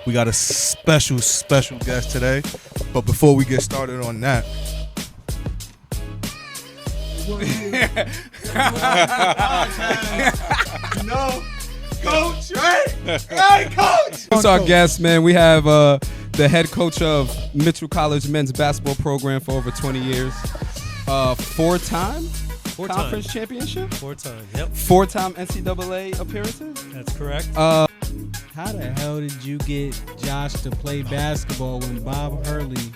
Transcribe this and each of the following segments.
We got a special guest today. But before we get started on that, Coach, right? Right, Coach. What's our guest, man? We have the head coach of Mitchell College men's basketball program for over 20 years. Four-time conference championship? Four-time, yep. Four-time NCAA appearances? That's correct. How the hell did you get Josh to play basketball when Bob Hurley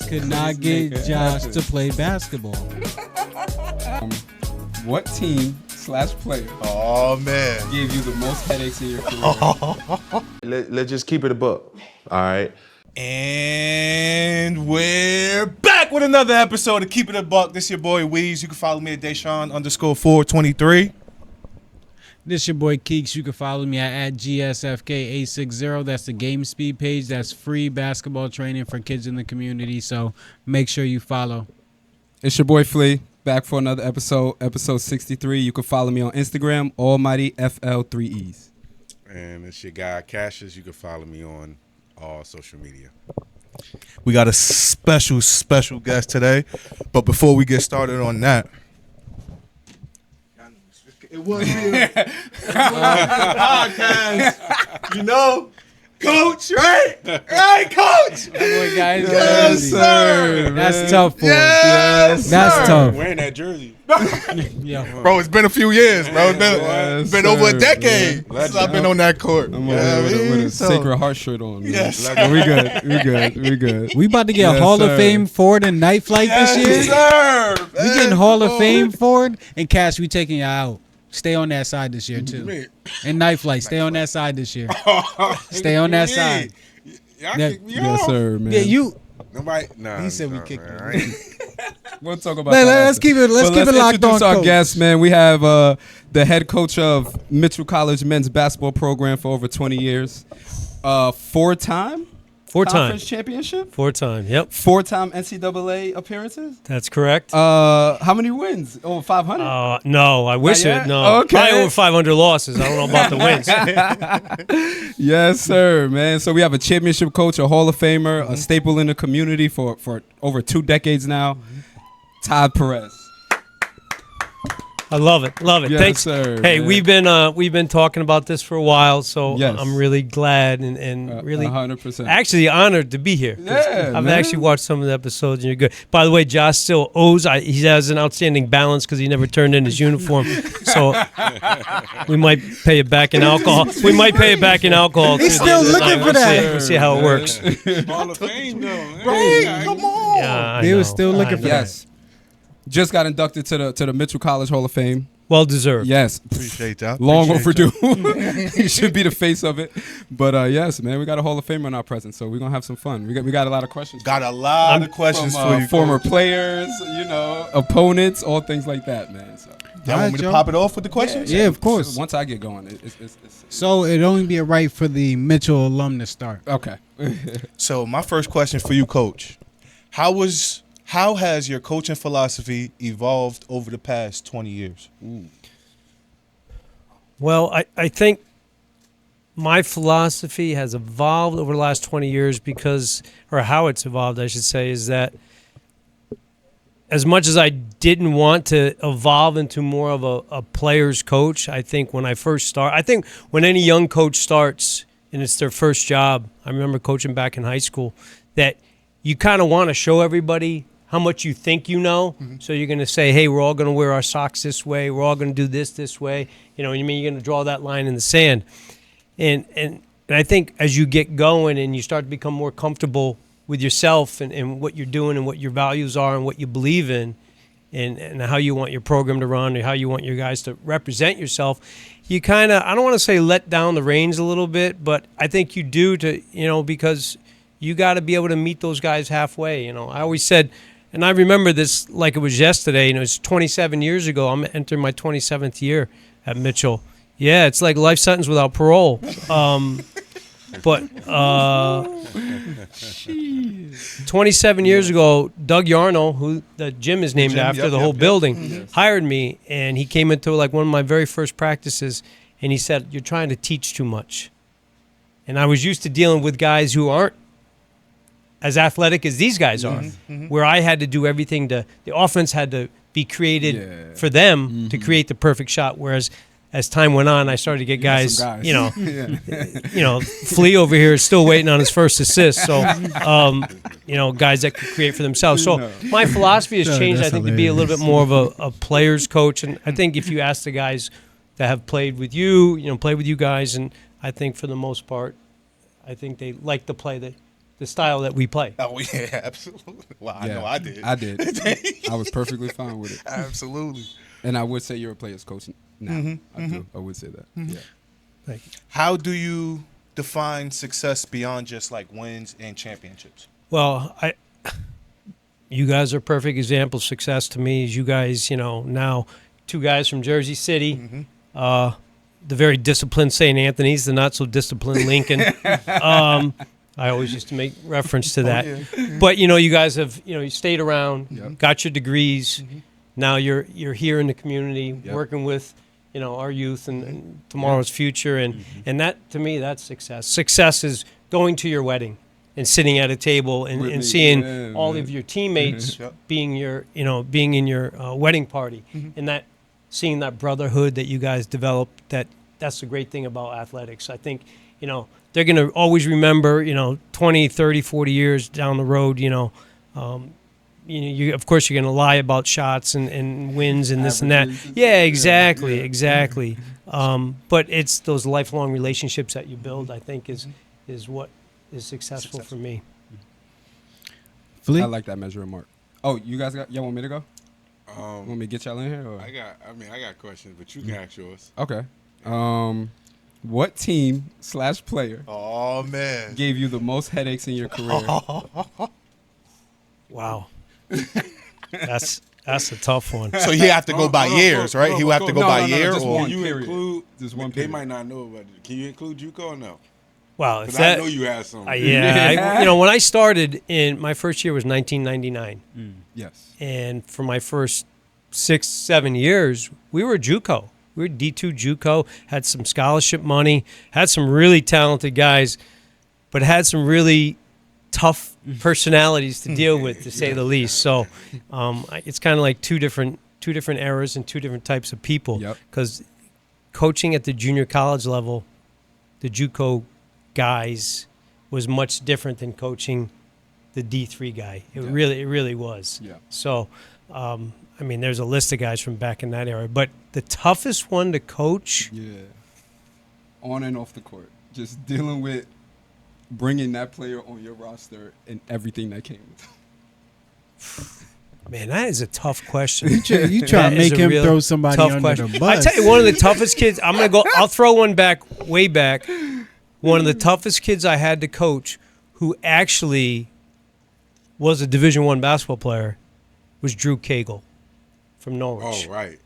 could not get Josh to play basketball? What team / player Oh, man. gave you the most headaches in your career? Let's just keep it a buck. All right. And we're back with another episode of Keep It a Buck. This your boy Weez. You can follow me at Deshaun_423. This your boy Keeks. You can follow me at GSFK860. That's the Game Speed page. That's free basketball training for kids in the community. So make sure you follow. It's your boy Flea, back for another episode 63. You can follow me on Instagram, AlmightyFL3Es. And it's your guy Cassius. You can follow me on all social media. We got a special guest today. But before we get started on that, it was a podcast, you know, Coach, right? Right, Coach? Boy, guys, Yes, sir. That's tough for Yes, us. That's sir. tough. Wearing that jersey. Yeah. Bro, it's been a few years, bro. It's Yes, been over a sir, decade man. since I've been on that court. I'm You over know what I here with mean? a So- Sacred Heart shirt on. Man. Yes, But we good. We about to get Yes, Hall of sir. Fame Ford and Night Flight this year. sir. We getting Hall of Fame Ford and Cash. We taking you out. Stay on that side this year too. And Night Flight, stay on that side this year. Stay on that side. Y'all Yeah. kick me Yes, off. sir, man. Yeah, you. Nobody. Nah, He said we nah, kicked man. him. I ain't- We'll talk about Let's that. keep it. Let's But keep it locked introduce on. our Coach. guest, man. We have the head coach of Mitchell College men's basketball program for over 20 years. Four-time Four-time. conference championship. Four-time, yep. Four-time NCAA appearances. That's correct. How many wins? Over 500. No, I wish yet? it. No, Okay. probably over 500 losses. I don't know about the wins. Yes, sir, man. So we have a championship coach, a Hall of Famer, a staple in the community for over 2 decades now. Todd Perez. I love it. Yes, Thanks. sir, Hey, man. we've been talking about this for a while, so Yes. I'm really glad and really 100%. actually honored to be here. 'Cause Yeah, I've man. actually watched some of the episodes, and you're good. By the way, Josh still owes. He has an outstanding balance because he never turned in his uniform. So we might pay it back in alcohol. We might pay it back in alcohol. He's too. still looking We'll for that. see. We'll see how it works. Hall of Fame, though. Right, come on. Yeah, I They were know. still looking I for know. that. Yes. Just got inducted to the Mitchell College Hall of Fame. Well deserved. Yes. Appreciate that. Long Appreciate overdue. He should be the face of it. But yes, man, we got a Hall of Famer in our presence, so we're gonna have some fun. We got a lot of questions. Got a lot of questions from, for you. former Coach. players, opponents, all things like that, man. So Y'all want me to Joe. pop it off with the questions? Yeah, of course. once I get going, it's So it'd only be right for the Mitchell alum to start. okay. So my first question for you, Coach, how has your coaching philosophy evolved over the past 20 years? Well, I think my philosophy has evolved over the last 20 years or how it's evolved, I should say, is that as much as I didn't want to evolve into more of a player's coach, I think when when any young coach starts and it's their first job, I remember coaching back in high school, that you kind of want to show everybody how much you think you know. So you're going to say, hey, we're all going to wear our socks this way. We're all going to do this way. You're going to draw that line in the sand. And I think as you get going and you start to become more comfortable with yourself and what you're doing and what your values are and what you believe in and how you want your program to run or how you want your guys to represent yourself, you kind of, I don't want to say let down the reins a little bit, but I think you do because you got to be able to meet those guys halfway. I always said, and I remember this like it was yesterday, it's 27 years ago. I'm entering my 27th year at Mitchell. Yeah, it's like life sentence without parole. But 27 years ago, Doug Yarno, who the gym is named after, the whole building, hired me, and he came into like one of my very first practices, and he said, "You're trying to teach too much." And I was used to dealing with guys who aren't as athletic as these guys are, where I had to do everything the offense had to be created for them to create the perfect shot. Whereas as time went on, I started to get guys, you know, Flea over here is still waiting on his first assist. So, you know, guys that could create for themselves. So my philosophy has changed, I think, to be a little bit more of a player's coach. And I think if you ask the guys that have played with you, you know, played with you guys, and I think for the most part, I think they like to play the style that we play. Oh yeah, absolutely. Well, I know I did. I did. I was perfectly fine with it. Absolutely. And I would say you're a player's coach now. I would say that. Yeah. Thank you. How do you define success beyond just like wins and championships? Well, you guys are a perfect example of success to me. As you guys, you know, now 2 guys from Jersey City, the very disciplined St. Anthony's, the not so disciplined Lincoln. I always used to make reference to that. But you know, you guys have, you know, you stayed around, got your degrees. Now you're here in the community working with, you know, our youth and tomorrow's future, and that, to me, that's success. Success is going to your wedding and sitting at a table and seeing all of your teammates being in your wedding party, and that seeing that brotherhood that you guys developed. That's the great thing about athletics. I think, you know, they're going to always remember, you know, 20, 30, 40 years down the road, you know, you of course you're going to lie about shots and wins and this and that. Yeah, exactly. But it's those lifelong relationships that you build, I think, is what is successful for me. I like that measuring mark. Oh, y'all want me to go? Want me to get y'all in here? Or? I got questions, but you can ask yours. Okay. What team / player Oh man. gave you the most headaches in your career? Wow. That's a tough one. So he have to go by years, right? He will have to go by year, just or one. You period. include Just one They period. might not know about it. Can you include JUCO or no? Wow. If Because I know you had some. you know, when I started in my first year was 1999, Yes. and for my first 6-7 years, we were JUCO. We were D2 JUCO, had some scholarship money, had some really talented guys, but had some really tough personalities to deal with, to say the least. So it's kind of like two different eras and 2 different types of people. Because coaching at the junior college level, the JUCO guys, was much different than coaching the D3 guy. It really was. Yeah. So, I mean, there's a list of guys from back in that era, but the toughest one to coach. Yeah. On and off the court, just dealing with bringing that player on your roster and everything that came with it. Man, that is a tough question. You try to That is make a him real throw somebody tough under question. the bus. I tell you, one of the toughest kids. I'll throw one way back. One of the toughest kids I had to coach, who actually was a Division I basketball player, was Drew Cagle from Norwich. Oh, right.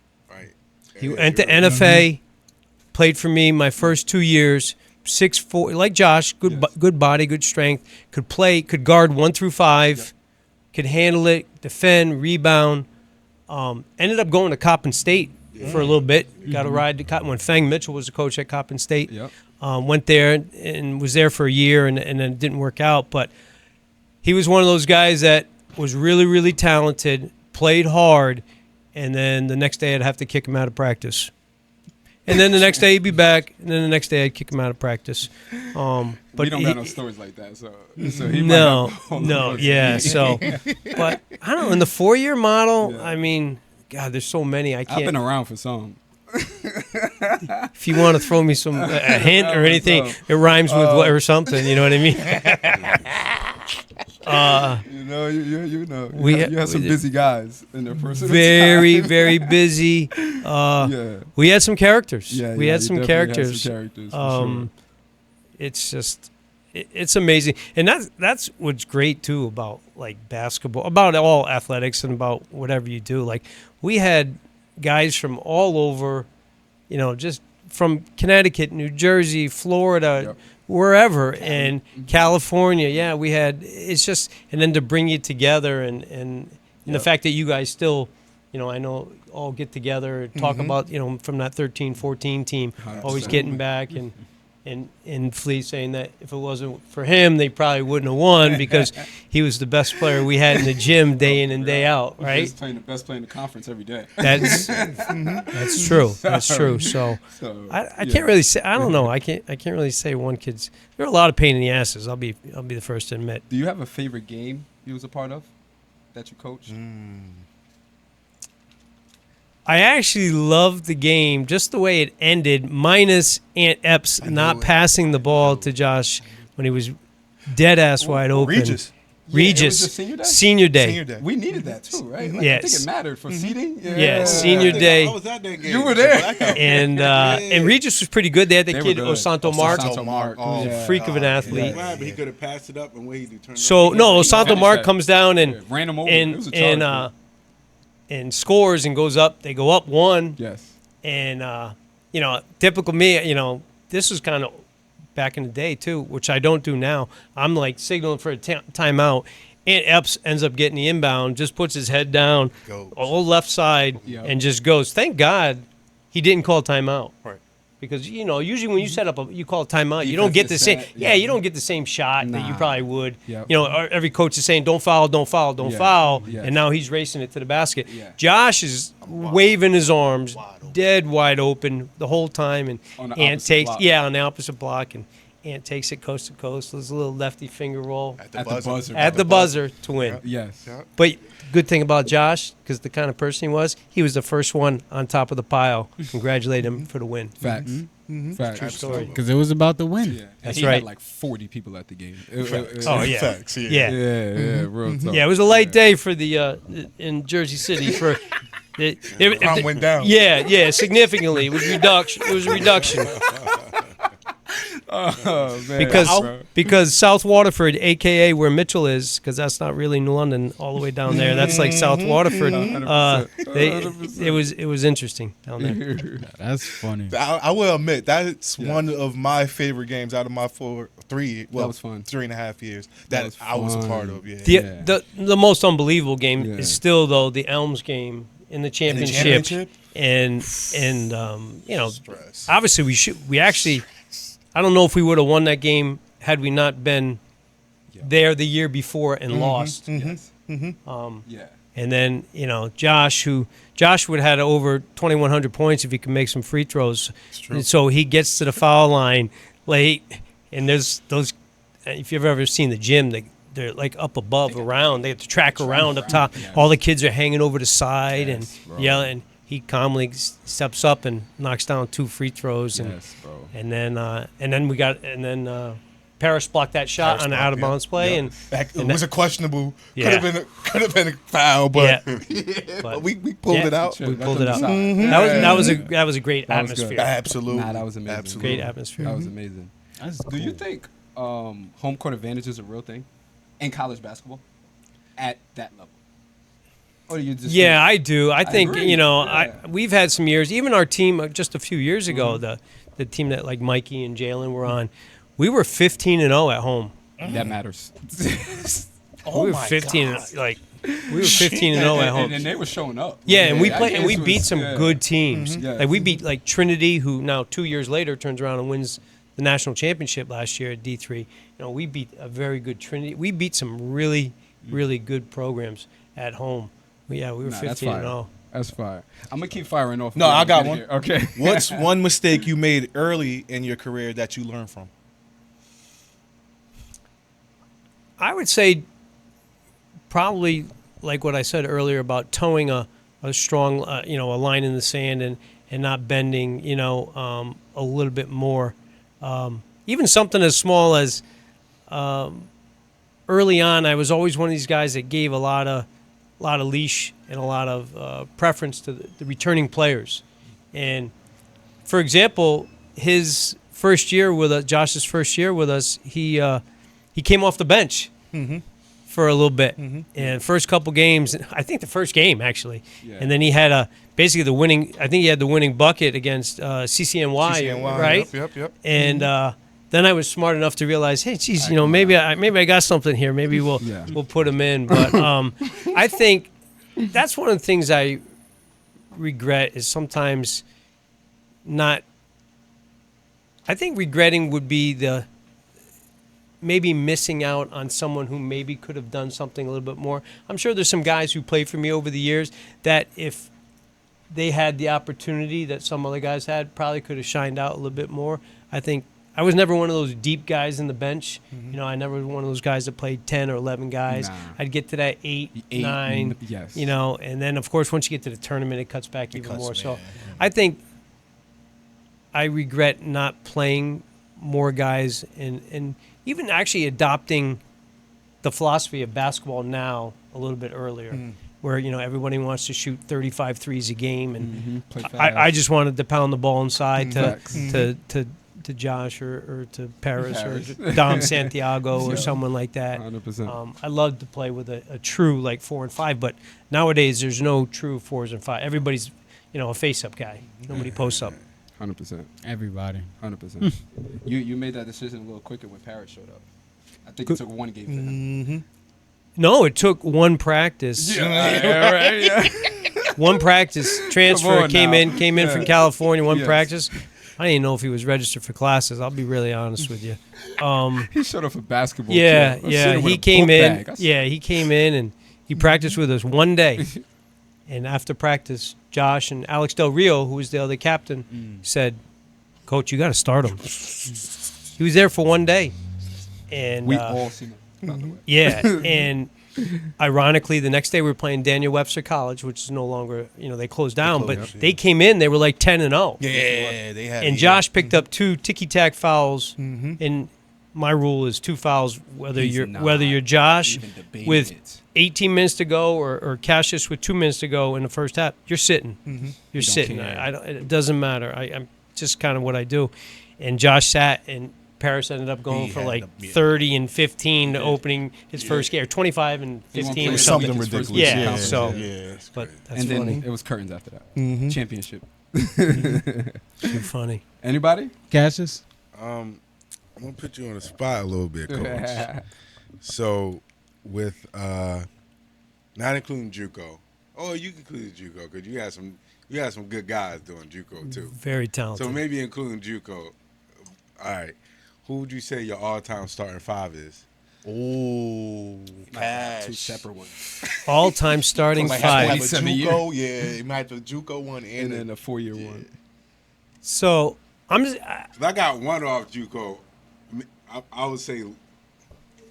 He went to NFA, played for me my first 2 years. 6'4", like Josh, good body, good strength. Could play, could guard 1 through 5, could handle it, defend, rebound. Ended up going to Coppin State for a little bit. Got a ride to Coppin when Fang Mitchell was the coach at Coppin State. Went there and was there for a year, and then it didn't work out. But he was one of those guys that was really, really talented, played hard, and then the next day I'd have to kick him out of practice. And then the next day he'd be back, and then the next day I'd kick him out of practice. But we don't got no stories like that, so he no, might yeah. So, but I don't know. In the 4-year model, I mean, God, there's so many. I can't. I've been around for some. If you want to throw me a hint or anything, it rhymes with what or something. You know what I mean? You know, you have some busy guys in their personal very, time. very busy. We had some characters. We had some characters. For sure. It's just, it's amazing, and that's what's great too about like basketball, about all athletics, and about whatever you do. Like we had guys from all over, you know, just from Connecticut, New Jersey, Florida, wherever, and California. Yeah, we had. It's just, and then to bring you together, and the fact that you guys still, you know, I know all get together and talk about, you know, from that 13-14 team, always getting back, and in Flea saying that if it wasn't for him, they probably wouldn't have won because he was the best player we had in the gym day in and day out, right? He's playing the best player in the conference every day. That's true. That's true. So I can't really say. I don't know. I can't really say one kid's. There are a lot of pain in the asses. I'll be the first to admit. Do you have a favorite game you was a part of that you coached? I actually loved the game just the way it ended, minus Ant Epps not passing the ball to Josh when he was dead ass wide open. Regis. Regis. it was your Senior day. Senior day. We needed that too, right? Like, I Yes. think it mattered for seating. Yeah, senior day. I was at that game. You were there. And Regis was pretty good. They had the They were kid good. Osanto Mark, Osanto Mark. who's Yeah. a freak of an athlete. But he could have passed it up and waited. So no, Osanto finished Mark that. comes down and Yeah, ran him over. It was a charge, and scores and goes up. They go up one. yes. And, typical me, this was kind of back in the day, too, which I don't do now. I'm like signaling for a timeout. And Epps ends up getting the inbound, just puts his head down, Goes. all left side, Yep. and just goes. Thank God he didn't call timeout. Right. Because, usually when you set up you call a timeout, you don't Defense get the is same. set, Yeah, yeah. you don't get the same shot that you Nah. probably would. Yep. Every coach is saying, don't foul, don't foul, don't Yeah. foul. Yes. And now he's racing it to the basket. Yeah. Josh is waving his arms, Wide open. dead wide open the whole time. And On the Ant opposite takes, block. on the opposite block. And Ant takes it coast to coast. There's a little lefty finger roll At At the buzzer. at the buzzer to win. Yes. Yeah. But good thing about Josh, because the kind of person he was the first one on top of the pile. Congratulate him for the win. Facts. Facts. True story. Because it was about the win. Yeah. That's he right. Had like 40 people at the game. Oh, yeah. Facts, yeah. Yeah. Yeah, real talk. Yeah, it was a light day for the in Jersey City for Crime went down. Yeah, significantly. It was reduction. It was a reduction Oh, man. because South Waterford, aka where Mitchell is, because that's not really New London all the way down there. That's like South Waterford. 100%. It was interesting down there. That's funny. I will admit that's one of my favorite games out of my 3 was fun. 3.5 years that was I was a fun. part of. Yeah. The most unbelievable game Yeah. is still though the Elms game in the championship, championship? and Stress. obviously we actually I don't know if we would have won that game had we not been there the year before and lost. Yes. Mm-hmm. Yeah. And then Josh would have had over 2,100 points if he could make some free throws. true. And so he gets to the foul line late, and there's those. If you've ever seen the gym, they're like up above, around. They have to track around up top. Yes. All the kids are hanging over the side Yes, and bro. yelling. He calmly steps up and knocks down 2 free throws, and Yes, bro. and then Paris blocked that shot Paris on an blocked, out of yeah. bounds play, Yeah. and It was a questionable. Yeah. Could have been a foul, but, But- but we pulled Yeah. it out. we Let pulled them it out. decide. That was a great That was good. atmosphere. Absolutely. Nah, that was amazing. Absolutely. Great atmosphere. That was amazing. That's Do you think home court advantage is a real thing in college basketball at that level? Or do you just Yeah, I do. I think agree. Yeah. we've had some years. Even our team just a few years ago, Mm-hmm. the team that like Mikey and Jalen were on, we were 15-0 at home. that matters. Oh we were my 15 God. like we were 15-0 at home. and they were showing up. Yeah, and we that played and we case beat was- some yeah. good teams. Yeah. Like we beat like Trinity, who now 2 years later turns around and wins the national championship last year at D3. We beat a very good Trinity. We beat some really good programs at home. We were Nah, that's 15-0. fire. That's fire. I'm gonna keep firing off. No, I got Get it one. here. Okay. What's one mistake you made early in your career that you learned from? I would say probably like what I said earlier about towing a strong, a line in the sand and not bending, a little bit more. Even something as small as early on, I was always one of these guys that gave a lot of leash and a lot of preference to the returning players. And for example, his first year with us, Josh's first year with us, he came off the bench for a little bit. And first couple games, I think the first game actually, Yeah. and then he had basically the winning. I think he had the winning bucket against CCNY, right? Yep. And then I was smart enough to realize, hey, geez, maybe I got something here. Maybe we'll Yeah. we'll put him in. But I think that's one of the things I regret is sometimes not. I think regretting would be the maybe missing out on someone who maybe could have done something a little bit more. I'm sure there's some guys who played for me over the years that if they had the opportunity that some other guys had, probably could have shined out a little bit more. I think I was never one of those deep guys in the bench. You know, I never was one of those guys that played 10 or 11 guys. Nah. I'd get to that 8, 9, yes. you know, and then, of course, once you get to the tournament, it cuts back even cuts, more. So man. I think I regret not playing more guys and even actually adopting the philosophy of basketball now a little bit earlier, where, you know, everybody wants to shoot 35 threes a game, and Play fast. I just wanted to pound the ball inside Facts. to Josh or to Paris or Dom Santiago or someone like that. 100%. I love to play with a true like 4 and 5, but nowadays there's no true 4s and 5. Everybody's, you know, a face-up guy. Nobody posts up. 100%. Everybody. 100%. You made that decision a little quicker when Paris showed up. I think it took one game for him. No, it took one practice. One practice transfer on came now. in from California. One Yes. practice. I didn't even know if he was registered for classes. I'll be really honest with you. He showed up for basketball. Yeah, too. I'm yeah. sitting with He a came book in. bag. I said, Yeah, he came in and he practiced with us one day. And after practice, Josh and Alex Del Rio, who was the other captain, said, "Coach, you got to start him." He was there for one day, and We all seen him, by the way. yeah. And ironically, the next day we were playing Daniel Webster College, which is no longer, you know, they closed down. But they came in, they were like 10-0. Yeah, they had. And Josh picked up 2 ticky-tack fouls, and my rule is 2 fouls whether He's you're not whether you're Josh even debating with it. 18 minutes to go or Cassius with 2 minutes to go in the first half. You're sitting. You're sitting. care. I don't, it doesn't matter. I'm just kind of what I do. And Josh sat, and Paris ended up going He for had like the- yeah. 30 and 15 opening his first game, or 25 and He won't 15 play or with something. something his first ridiculous. Yeah, game. so- yeah. But that's And then funny. it was curtains after that. Championship. Too funny. Anybody? Cassius? I'm gonna put you on the spot a little bit, Coach. So, with not including JUCO, you can include JUCO because you had some good guys doing JUCO too. Very talented. So maybe including JUCO. All right, who would you say your all-time starting 5 is? Oh, Two Cash. separate ones. All-time starting Might have to have five. a 27 JUCO, yeah. It might have to JUCO one And and then a 4-year one. So I'm just, 'Cause I got one off JUCO. I would say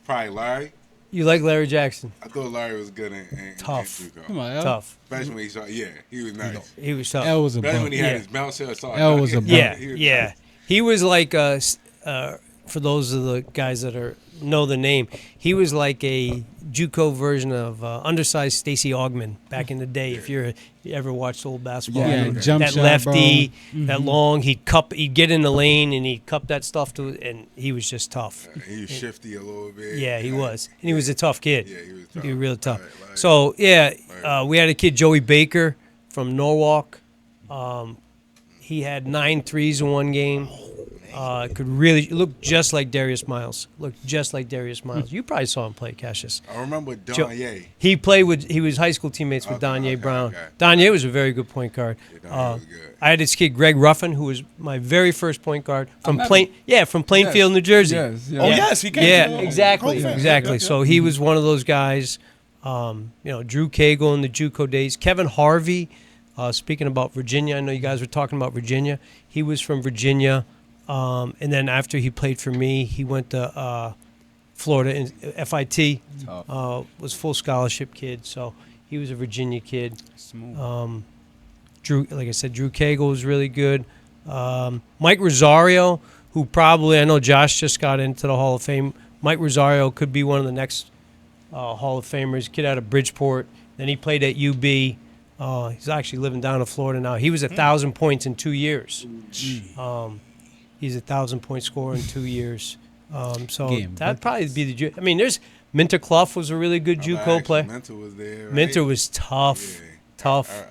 probably Larry. you like Larry Jackson? I thought Larry was good in Tough. JUCO. Come on, L. Tough. Especially when he saw, he was nice. He was tough. L was a Especially when bum. he had Yeah. his bounce heel. L was a bum. Yeah, He was yeah. nice. He was like for those of the guys that know the name, he was like a JUCO version of undersized Stacey Augmon back in the day. If you ever watched old basketball, Yeah, you know, jump that shot, lefty, bro. that long, he'd get in the lane and he'd cup that stuff to, and he was just tough. He was shifty a little bit. Yeah, he was, and he was a tough kid. Yeah, he was tough. He was really tough. Right. So yeah, we had a kid, Joey Baker from Norwalk. He had 9 threes in one game. Could really look just like Darius Miles. Looked just like Darius Miles. You probably saw him play, Cassius. I remember Jo- Donye. He was high school teammates with Okay, Donye Brown. okay. Donye was a very good point guard. Yeah, Donye was good. I had this kid, Greg Ruffin, who was my very first point guard from met from Plainfield, New Jersey. Yes, yes. Oh, yes, he came Yeah, to the exactly, Cole fan. exactly. Yeah. So he was one of those guys. Drew Cagle in the JUCO days. Kevin Harvey. Speaking about Virginia, I know you guys were talking about Virginia. He was from Virginia, and then after he played for me, he went to Florida in FIT. Tough. Was full scholarship kid, so he was a Virginia kid. Smooth. Drew, like I said, Drew Cagle was really good. Mike Rosario, who probably, I know Josh just got into the Hall of Fame. Mike Rosario could be one of the next Hall of Famers. Kid out of Bridgeport. Then he played at UB. He's actually living down in Florida now. He was 1,000 points in 2 years. He's 1,000-point scorer in 2 years. So Game that'd probably be the. I mean, there's Minter Clough was a really good JUCO player. Mentor was there. Right? Minter was tough, Yeah. tough.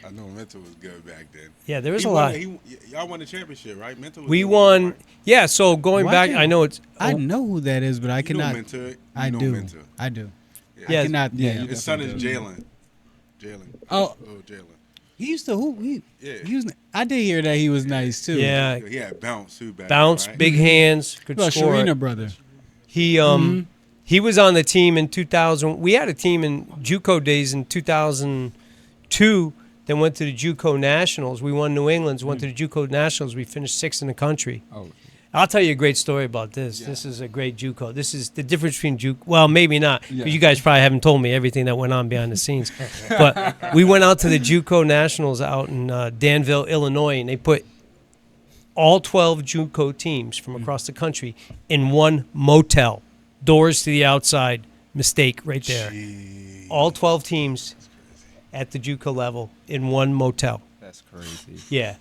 I know Mentor was good back then. Yeah, there was He a won- lot. Y'all won the championship, right? Mentor was We the won. right? Yeah, so going Why back, can't- I know it's. I know who that is, but I You know cannot. Mentor. You I know do. Mentor. I do. Yeah. I cannot. Yeah, Yeah. you His son is definitely Jalen. Oh, Jalen. he used to who? Yeah. He was. I did hear that he was nice too. Yeah, He had bounce too back. bounce, then, right? big hands, could Well, score. Sharina brother. He was on the team in 2000. We had a team in JUCO days in 2002 that went to the JUCO Nationals. We won New England's, went to the JUCO Nationals. We finished sixth in the country. Oh, I'll tell you a great story about this. This is a great JUCO. This is the difference between JUCO. Well, maybe not, because Yeah. you guys probably haven't told me everything that went on behind the scenes. But we went out to the JUCO Nationals out in Danville, Illinois, and they put all 12 JUCO teams from across the country in one motel. Doors to the outside. Mistake right there. All 12 teams at the JUCO level in one motel. that's crazy. Yeah.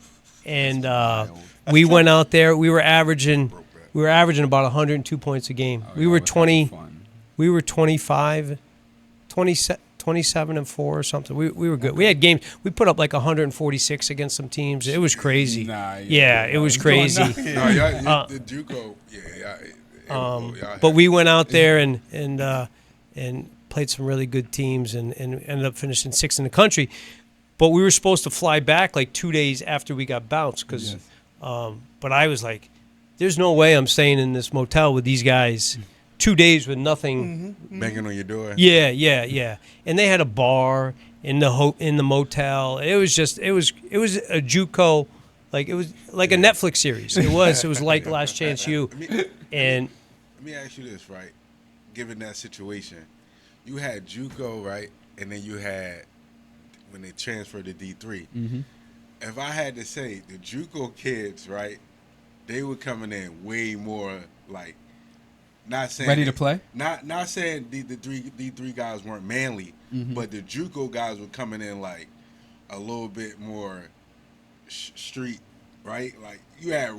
And wild. we went out there. We were averaging about 102 points a game. Oh, we y'all were was having 20 fun. we were 25 27 and 4 or something. We were good. We had games. We put up like 146 against some teams. It was crazy. Nah, yeah, it was crazy. No, y'all, the JUCO, But we went out there and played some really good teams and ended up finishing sixth in the country. But we were supposed to fly back like 2 days after we got bounced. Yes. But I was like, there's no way I'm staying in this motel with these guys 2 days with nothing. banging on your door. Yeah. And they had a bar in the motel. It was a JUCO, it was like a Netflix series. It was like Last Chance U. And Let me ask you this, right? Given that situation, you had JUCO, right, and then you had when they transferred to D3. Mm-hmm. If I had to say, the JUCO kids, right, they were coming in way more like, not saying Ready to play? Not saying the D3 guys weren't manly, Mm-hmm. but the JUCO guys were coming in like a little bit more street, right? Like you had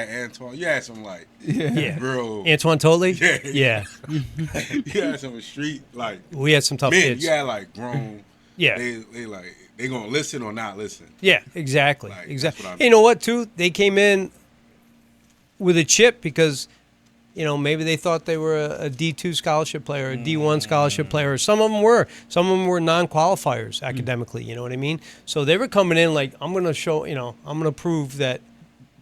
Antoine, you had some like yeah, real Antoine Totley. Yeah. Yeah. you had some street like We had some tough men. kids. You had like grown. Yeah. They like they gonna listen or not listen. Yeah, exactly. Like, Exactly. that's what I You know what, too? They came in with a chip because, maybe they thought they were a D2 scholarship player, a D1 scholarship player. Some of them were. Some of them were non-qualifiers academically, you know what I mean? So they were coming in like, I'm going to show, I'm going to prove that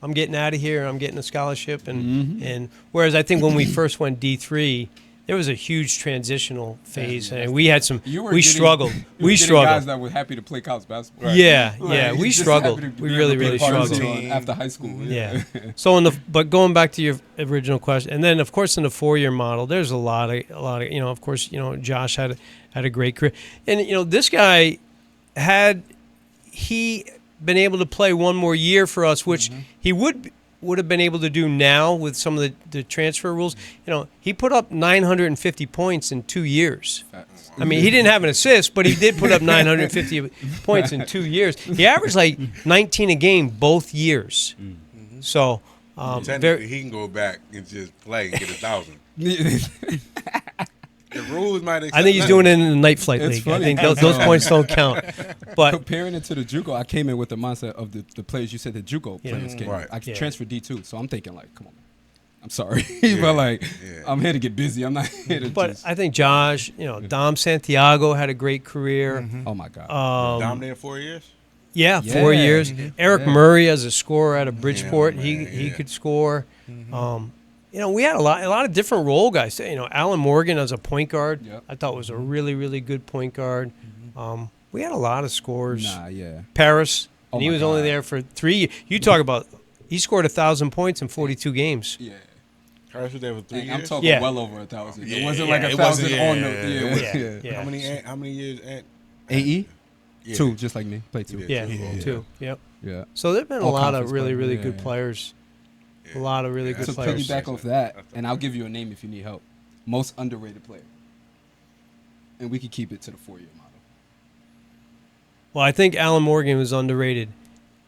I'm getting out of here, I'm getting a scholarship. And whereas I think when we first went D3, there was a huge transitional phase, and we had some. We struggled. We Guys struggled. that were happy to play college basketball. Yeah, Like, yeah, you we just struggled. happy to We be really, able to really play struggled. varsity after high school. Yeah. So but going back to your original question, and then of course in the 4-year model, there's a lot of of course Josh had a great career, and this guy had he been able to play one more year for us, which he would have been able to do now with some of the transfer rules. He put up 950 points in 2 years. I mean, he didn't have an assist, but he did put up 950 points in 2 years. He averaged like 19 a game both years. So, Technically, he can go back and just play and get 1,000. The rules might. I think he's doing it in the night flight It's league. funny. I think those points don't count. But Comparing it to the JUCO, I came in with the mindset of the players you said the JUCO players came. Right. I Yeah. transferred D2, so I'm thinking like, come on, I'm sorry, but like, I'm here to get busy. I'm not here to. but just, I think Josh, Dom Santiago had a great career. oh my God. Dominated 4 years. Yeah, Yeah. 4 years. Eric Yeah. Murray as a scorer out of Bridgeport, man, he yeah. could score. We had a lot of different role guys. Alan Morgan as a point guard, Yep. I thought was a really, really good point guard. We had a lot of scores. Nah, yeah. Paris, Oh and he my was only God. there for 3 years. You talk about he scored 1,000 points in 42 games. Yeah. Harris was there for 3 And years. I'm talking Yeah. well over 1,000. Yeah, It wasn't yeah, like it 1,000 wasn't- on yeah, the. yeah, Yeah, yeah, yeah. How many years at AE? Yeah. 2, just like me. Play 2. Yeah, Yeah. two. Yep. Yeah. So there've been a All lot of conference really, play. really Yeah, good yeah. players. Yeah. A lot of really Yeah, good To players. piggyback off that, and I'll give you a name if you need help. Most underrated player. And we could keep it to the 4-year model. Well, I think Alan Morgan was underrated.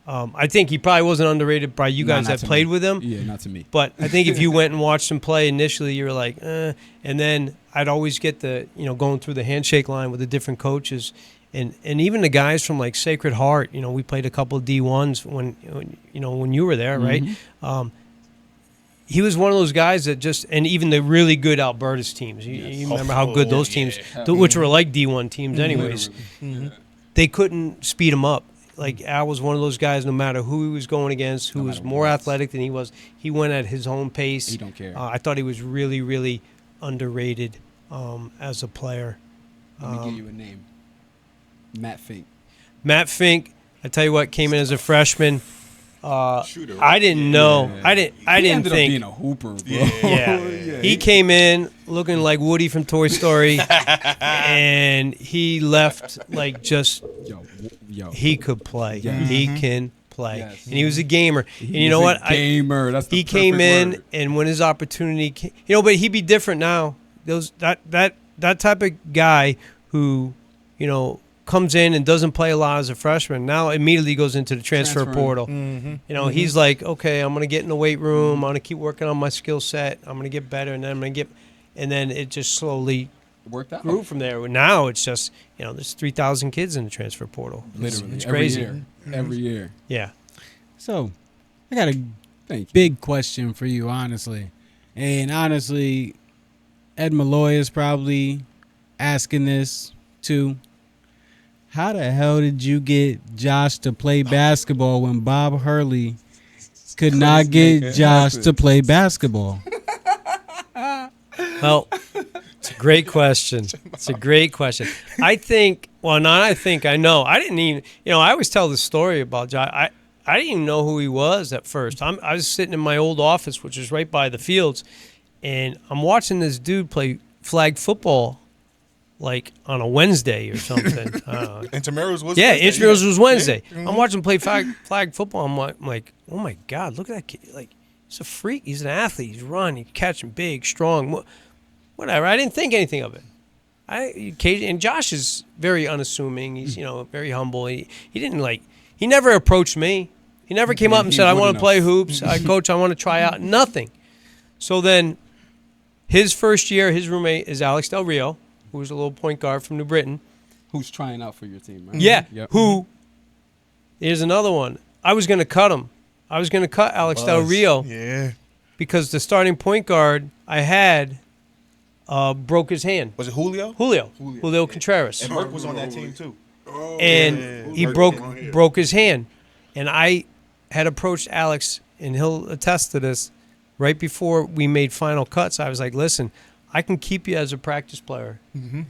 I think he probably wasn't underrated by you Nah, guys not that to played me. with him. Yeah, not to me. But I think if you went and watched him play initially, you were like, and then I'd always get going through the handshake line with the different coaches, and even the guys from like Sacred Heart. We played a couple of D1s when you were there, right? He was one of those guys that and even the really good Albertus teams. You remember how good those teams, which were like D1 teams anyways. They couldn't speed him up. like Al was one of those guys. No matter who he was going against, who was more athletic than he was, he went at his own pace. He don't care. I thought he was really, really underrated as a player. Let me give you a name. Matt Fink. Matt Fink, I tell you what, came in as a freshman. Shooter. I didn't know. I didn't He ended up think. being a hooper, bro. Yeah. He came in looking like Woody from Toy Story, and he left like just Yo. he could play. Yeah. He can play, Yes. and he was a gamer. And you He's know a what? Gamer. That's the He came perfect in, word. and when his opportunity came, but he'd be different now. That type of guy who, comes in and doesn't play a lot as a freshman, now immediately goes into the transfer Transferring. portal. He's like, okay, I'm gonna get in the weight room. I'm gonna keep working on my skill set. I'm gonna get better, and then it just slowly Worked out. grew from there. Now it's just, there's 3,000 kids in the transfer portal. Literally. It's every crazy. Year. Every year. Yeah. So, I got a Thank you. big question for you, honestly. And honestly, Ed Malloy is probably asking this too. How the hell did you get Josh to play basketball when Bob Hurley could not get Josh to play basketball? Well, it's a great question. It's a great question. I think, well, not I think, I know. I didn't even, I always tell the story about Josh. I didn't even know who he was at first. I was sitting in my old office, which is right by the fields, and I'm watching this dude play flag football like on a Wednesday or something. I don't know. Intramurals was Yeah, Wednesday. Intramurals was Wednesday. I'm watching him play flag football. I'm like, oh my God, look at that kid. Like, he's a freak. He's an athlete. He's running, catching big, strong, whatever. I didn't think anything of it. And Josh is very unassuming. He's, very humble. He never approached me. He never came up and He said, I want wouldn't to play hoops. Coach, I want to try out. Nothing. So then his first year, his roommate is Alex Del Rio, who was a little point guard from New Britain. Who's trying out for your team, right? Yeah. Yep. Who? Here's another one. I was going to cut him. I was going to cut Alex Del Rio Yeah. because the starting point guard I had broke his hand. Was it Julio? Julio Contreras. And Merck was on that team too. And he broke his hand. And I had approached Alex, and he'll attest to this, right before we made final cuts. I was like, listen, I can keep you as a practice player.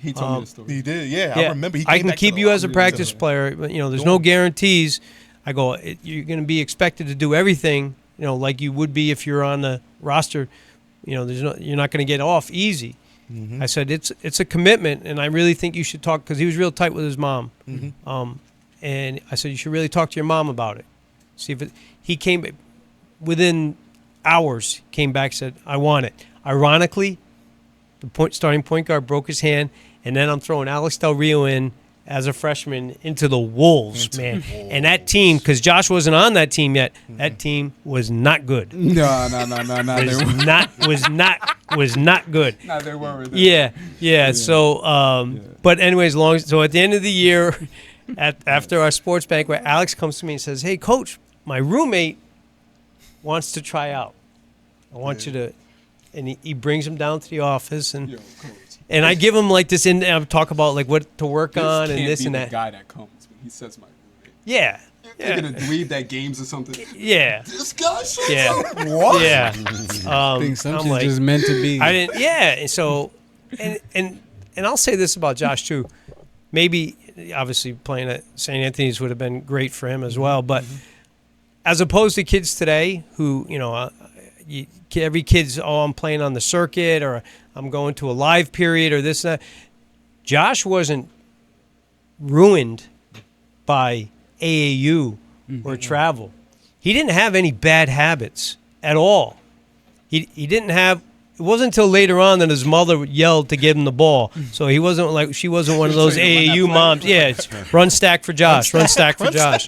He told me the story. He did. Yeah, I remember. He I came can back to keep the you as a locker room practice and player, but there's no guarantees. I go, you're going to be expected to do everything, like you would be if you're on the roster. You're not going to get off easy. Mm-hmm. I said it's a commitment, and I really think you should talk, because he was real tight with his mom. Mm-hmm. And I said you should really talk to your mom about it. See if he came within hours. Came back, said I want it. Ironically, the starting point guard broke his hand, and then I'm throwing Alex Del Rio in as a freshman into the Wolves, man. And that team, because Josh wasn't on that team yet, that team was not good. No. Was not good. No, they weren't. Yeah. So, but anyways, so at the end of the year, after our sports banquet, Alex comes to me and says, "Hey, Coach, my roommate wants to try out. I want you to," and he brings him down to the office, and and I give him like this, and talk about like what to work on and this and that. The guy that comes when he says my roommate. Yeah. You're gonna dweeb that games or something. Yeah. This guy says Yeah. What? Yeah. I think some I'm shit's like, just meant to be. I didn't. Yeah. And so, and I'll say this about Josh too. Maybe obviously playing at St. Anthony's would have been great for him as well. But as opposed to kids today, who every kid's I'm playing on the circuit, or I'm going to a live period, or this and that. Josh wasn't ruined by AAU or travel. He didn't have any bad habits at all. He didn't have. It wasn't until later on that his mother yelled to give him the ball. So she wasn't one of those AAU moms. Yeah, it's run stack for Josh, run stack for Josh.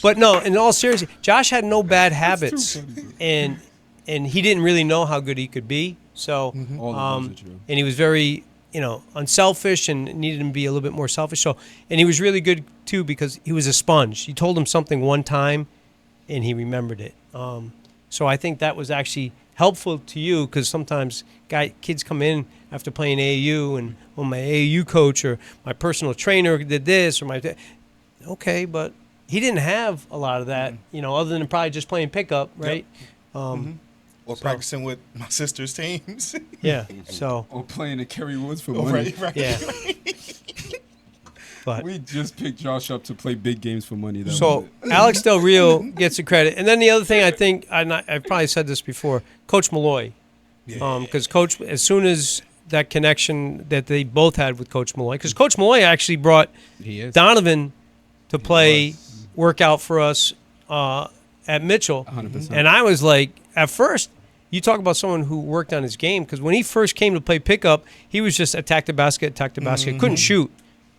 But no, in all seriousness, Josh had no bad habits, and he didn't really know how good he could be. So, All of those are true. and he was very, unselfish, and needed him to be a little bit more selfish. So, and he was really good too, because he was a sponge. You told him something one time, and he remembered it. So I think that was actually helpful to you, because sometimes kids come in after playing AAU, and my AAU coach or my personal trainer did this, or okay, but he didn't have a lot of that, other than probably just playing pickup, right? Or practicing with my sister's teams. Yeah. So Or playing at Kerry Woods for Oh, money. right. yeah. But We just picked Josh up to play big games for money. That so was it. Alex Del Rio gets the credit, and then the other thing I think I've probably said this before, Coach Malloy, because Coach, as soon as that connection that they both had with Coach Malloy, because Coach Malloy actually brought He is. Donovan to play workout for us at Mitchell. 100%. And I was like, at first, you talk about someone who worked on his game, because when he first came to play pickup, he was just attack the basket, couldn't shoot.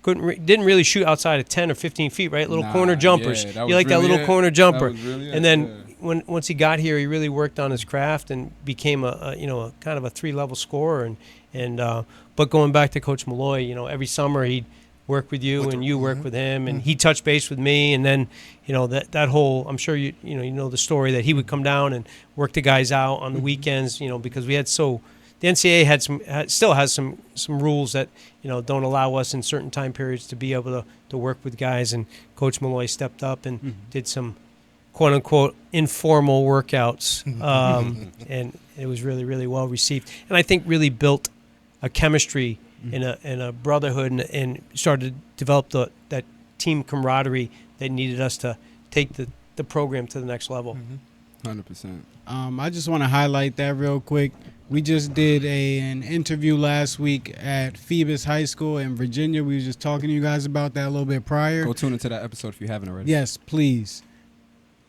Didn't really shoot outside of 10 or 15 feet, right? Little Nah, corner jumpers. yeah, that You was like that really little it. corner That jumper. was really it, And then yeah. once he got here, he really worked on his craft and became a kind of a 3-level scorer. But going back to Coach Malloy, every summer he'd work with you and you work with him, and he touched base with me, and then that whole, I'm sure you know the story that he would come down and work the guys out on the weekends, because we had the NCAA still has some rules that don't allow us in certain time periods to be able to work with guys, and Coach Malloy stepped up and did some quote unquote informal workouts, and it was really, really well received, and I think really built a chemistry and a brotherhood, and started to develop that team camaraderie that needed us to take the program to the next level. 100%. I just want to highlight that real quick. We just did an interview last week at Phoebus High School in Virginia. We were just talking to you guys about that a little bit prior. Go tune into that episode if you haven't already. Yes, please.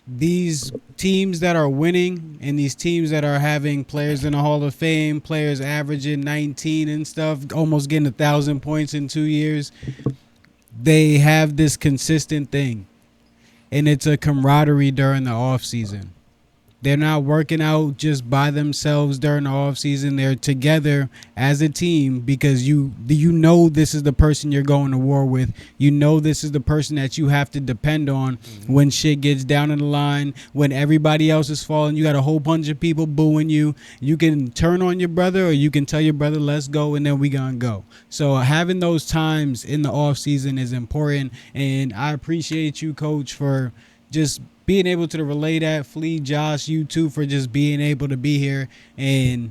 These teams that are winning and these teams that are having players in the Hall of Fame, players averaging 19 and stuff, almost getting 1,000 points in 2 years, they have this consistent thing, and it's a camaraderie during the off season. They're not working out just by themselves during the off season. They're together as a team because you know this is the person you're going to war with. You know this is the person that you have to depend on when shit gets down in the line, when everybody else is falling. You got a whole bunch of people booing you. You can turn on your brother, or you can tell your brother, let's go, and then we gonna go. So having those times in the off season is important, and I appreciate you, Coach, for just being able to relay that. Flea, Josh, you too, for just being able to be here and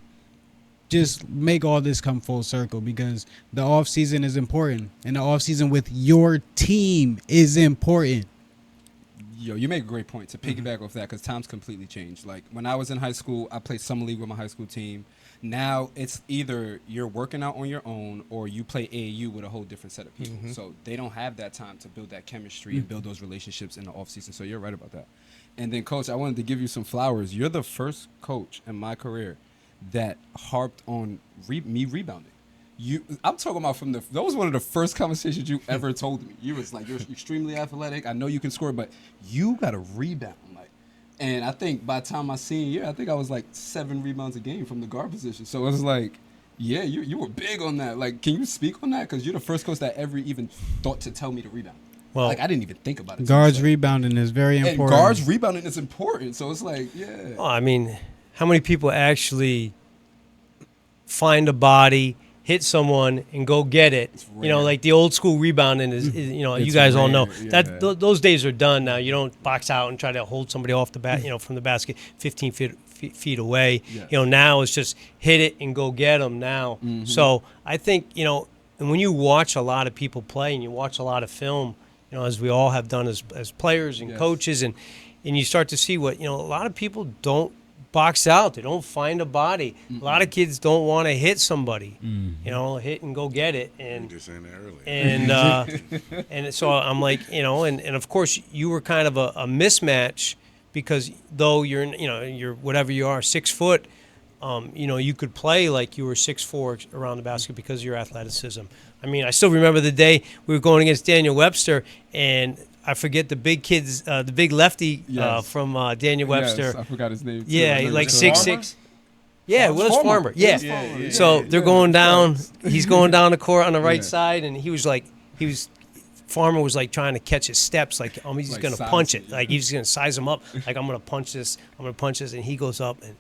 just make all this come full circle, because the off season is important, and the off season with your team is important. Yo, you make a great point to piggyback off that, because times completely changed. Like when I was in high school, I played summer league with my high school team. Now it's either you're working out on your own or you play AAU with a whole different set of people. So they don't have that time to build that chemistry and build those relationships in the off season. So you're right about that. And then, Coach, I wanted to give you some flowers. You're the first coach in my career that harped on me rebounding. I'm talking about that was one of the first conversations you ever told me. You was like, you're extremely athletic. I know you can score, but you got to rebound. And I think by the time my senior year, I think I was like 7 rebounds a game from the guard position. So it was like, yeah, you were big on that. Like, can you speak on that? Because you're the first coach that ever even thought to tell me to rebound. Well, like, I didn't even think about it. Guards rebounding is very important. And guards rebounding is important. So it's like, yeah. Well, I mean, how many people actually find a body, hit someone, and go get it? Like the old school rebounding is you guys all know that those days are done now. You don't box out and try to hold somebody off the bat, from the basket 15 feet away. Yeah. Now it's just hit it and go get them now. So I think, and when you watch a lot of people play and you watch a lot of film, as we all have done as players and coaches, and you start to see what, a lot of people don't box out. They don't find a body. A lot of kids don't want to hit somebody, hit and go get it. And just saying that earlier. And so I'm like, and of course you were kind of a mismatch, because though you're whatever you are, 6 foot, you could play like you were 6'4" around the basket because of your athleticism. I mean, I still remember the day we were going against Daniel Webster, and I forget the big kids, the big lefty from Daniel Webster. Yes, I forgot his name. Yeah, like 6'6". Yeah, it was Farmer. Yeah. So they're going down. He's going down the court on the right side, and Farmer was like trying to catch his steps, like he's like gonna punch it, like he's gonna size him up, like I'm gonna punch this, and he goes up, and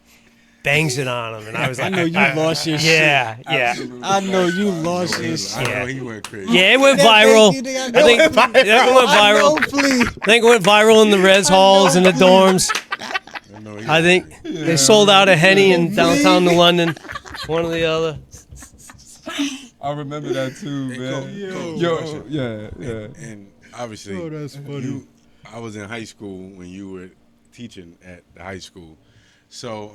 bangs it on him, and I was I like, know you lost your shit. yeah, yeah. I know you lost your I shit. know he went crazy. Yeah, it went viral. I think it went viral. I think it went viral in the res halls and the dorms. I know he I think they sold out a Henny in downtown New London, one or the other. I remember that too, man. Coach, Yeah. And obviously, Oh, that's funny. I was in high school when you were teaching at the high school. So,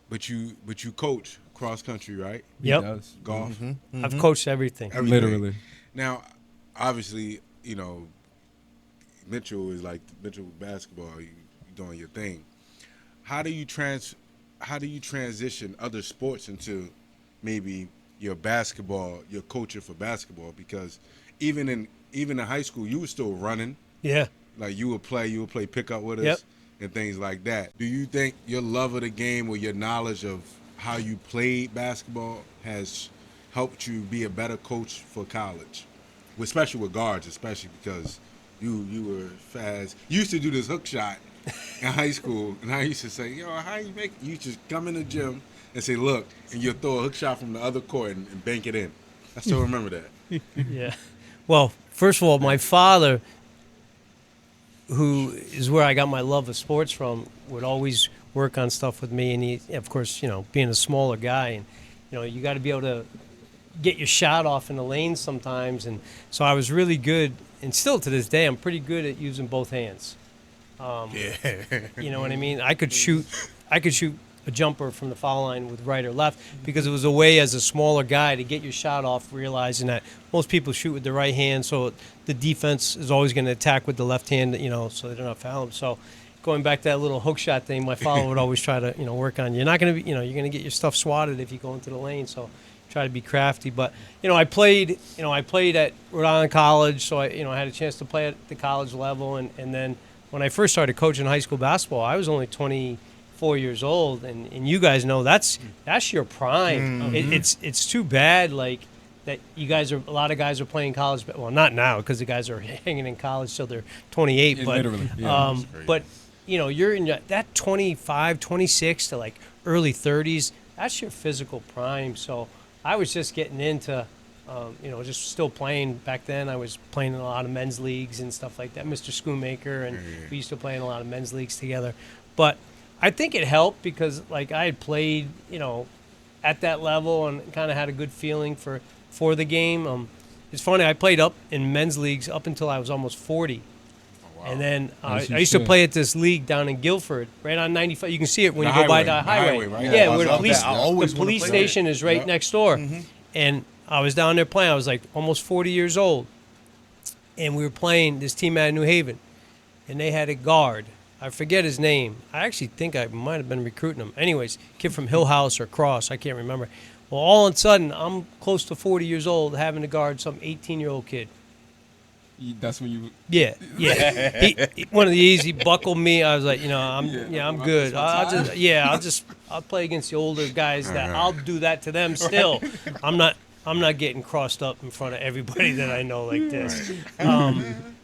but you coach cross country, right? Yep, Does. Golf, I've coached everything. everything. Literally. Now, obviously, Mitchell is like Mitchell basketball. You doing your thing. How do you transition other sports into maybe your coaching for basketball? Because even in high school, you were still running. Yeah. Like you would play pickup with us Yep. and things like that. Do you think your love of the game or your knowledge of how you played basketball has helped you be a better coach for college, especially with guards, especially because you were fast. You used to do this hook shot in high school, and I used to say, how you make? You just come in the gym and say, look, and you'll throw a hook shot from the other court and bank it in. I still remember that. Yeah. Well, first of all, my father, who is where I got my love of sports from, would always work on stuff with me. And he, of course, being a smaller guy, and you got to be able to get your shot off in the lane sometimes. And so I was really good, and still to this day, I'm pretty good at using both hands. You know what I mean? I could shoot a jumper from the foul line with right or left because it was a way as a smaller guy to get your shot off, realizing that most people shoot with the right hand, so the defense is always going to attack with the left hand, so they don't have foul. So going back to that little hook shot thing, my father would always try to, work on. You're not going to be, you're going to get your stuff swatted if you go into the lane. So try to be crafty. But I played at Rhode Island College, so I had a chance to play at the college level, and then when I first started coaching high school basketball, I was only 24 years old, and you guys know that's your prime. It's too bad that a lot of guys are playing college. Well, not now because the guys are hanging in college till they're 28. Yeah, but literally, yeah. But you're in that 25, 26 to like early 30s. That's your physical prime. So I was just getting into. Just still playing. Back then, I was playing in a lot of men's leagues and stuff like that. Mr. Schoonmaker, and we used to play in a lot of men's leagues together. But I think it helped because, I had played, at that level and kind of had a good feeling for the game. It's funny. I played up in men's leagues up until I was almost 40. And then I used to play at this league down in Guilford, right on 95. You can see it when you go by the highway. Right? Yeah, where I the always wanna police play station is right Yep. next door. And I was down there playing. I was like almost 40 years old. And we were playing this team out of New Haven. And they had a guard. I forget his name. I actually think I might have been recruiting him. Anyways, kid from Hill House or Cross. I can't remember. Well, all of a sudden, I'm close to 40 years old having to guard some 18-year-old kid. That's when you. Yeah. He one of the easy buckled me. I was like, I'm good. I'll play against the older guys. I'll do that to them still. I'm not getting crossed up in front of everybody that I know like this.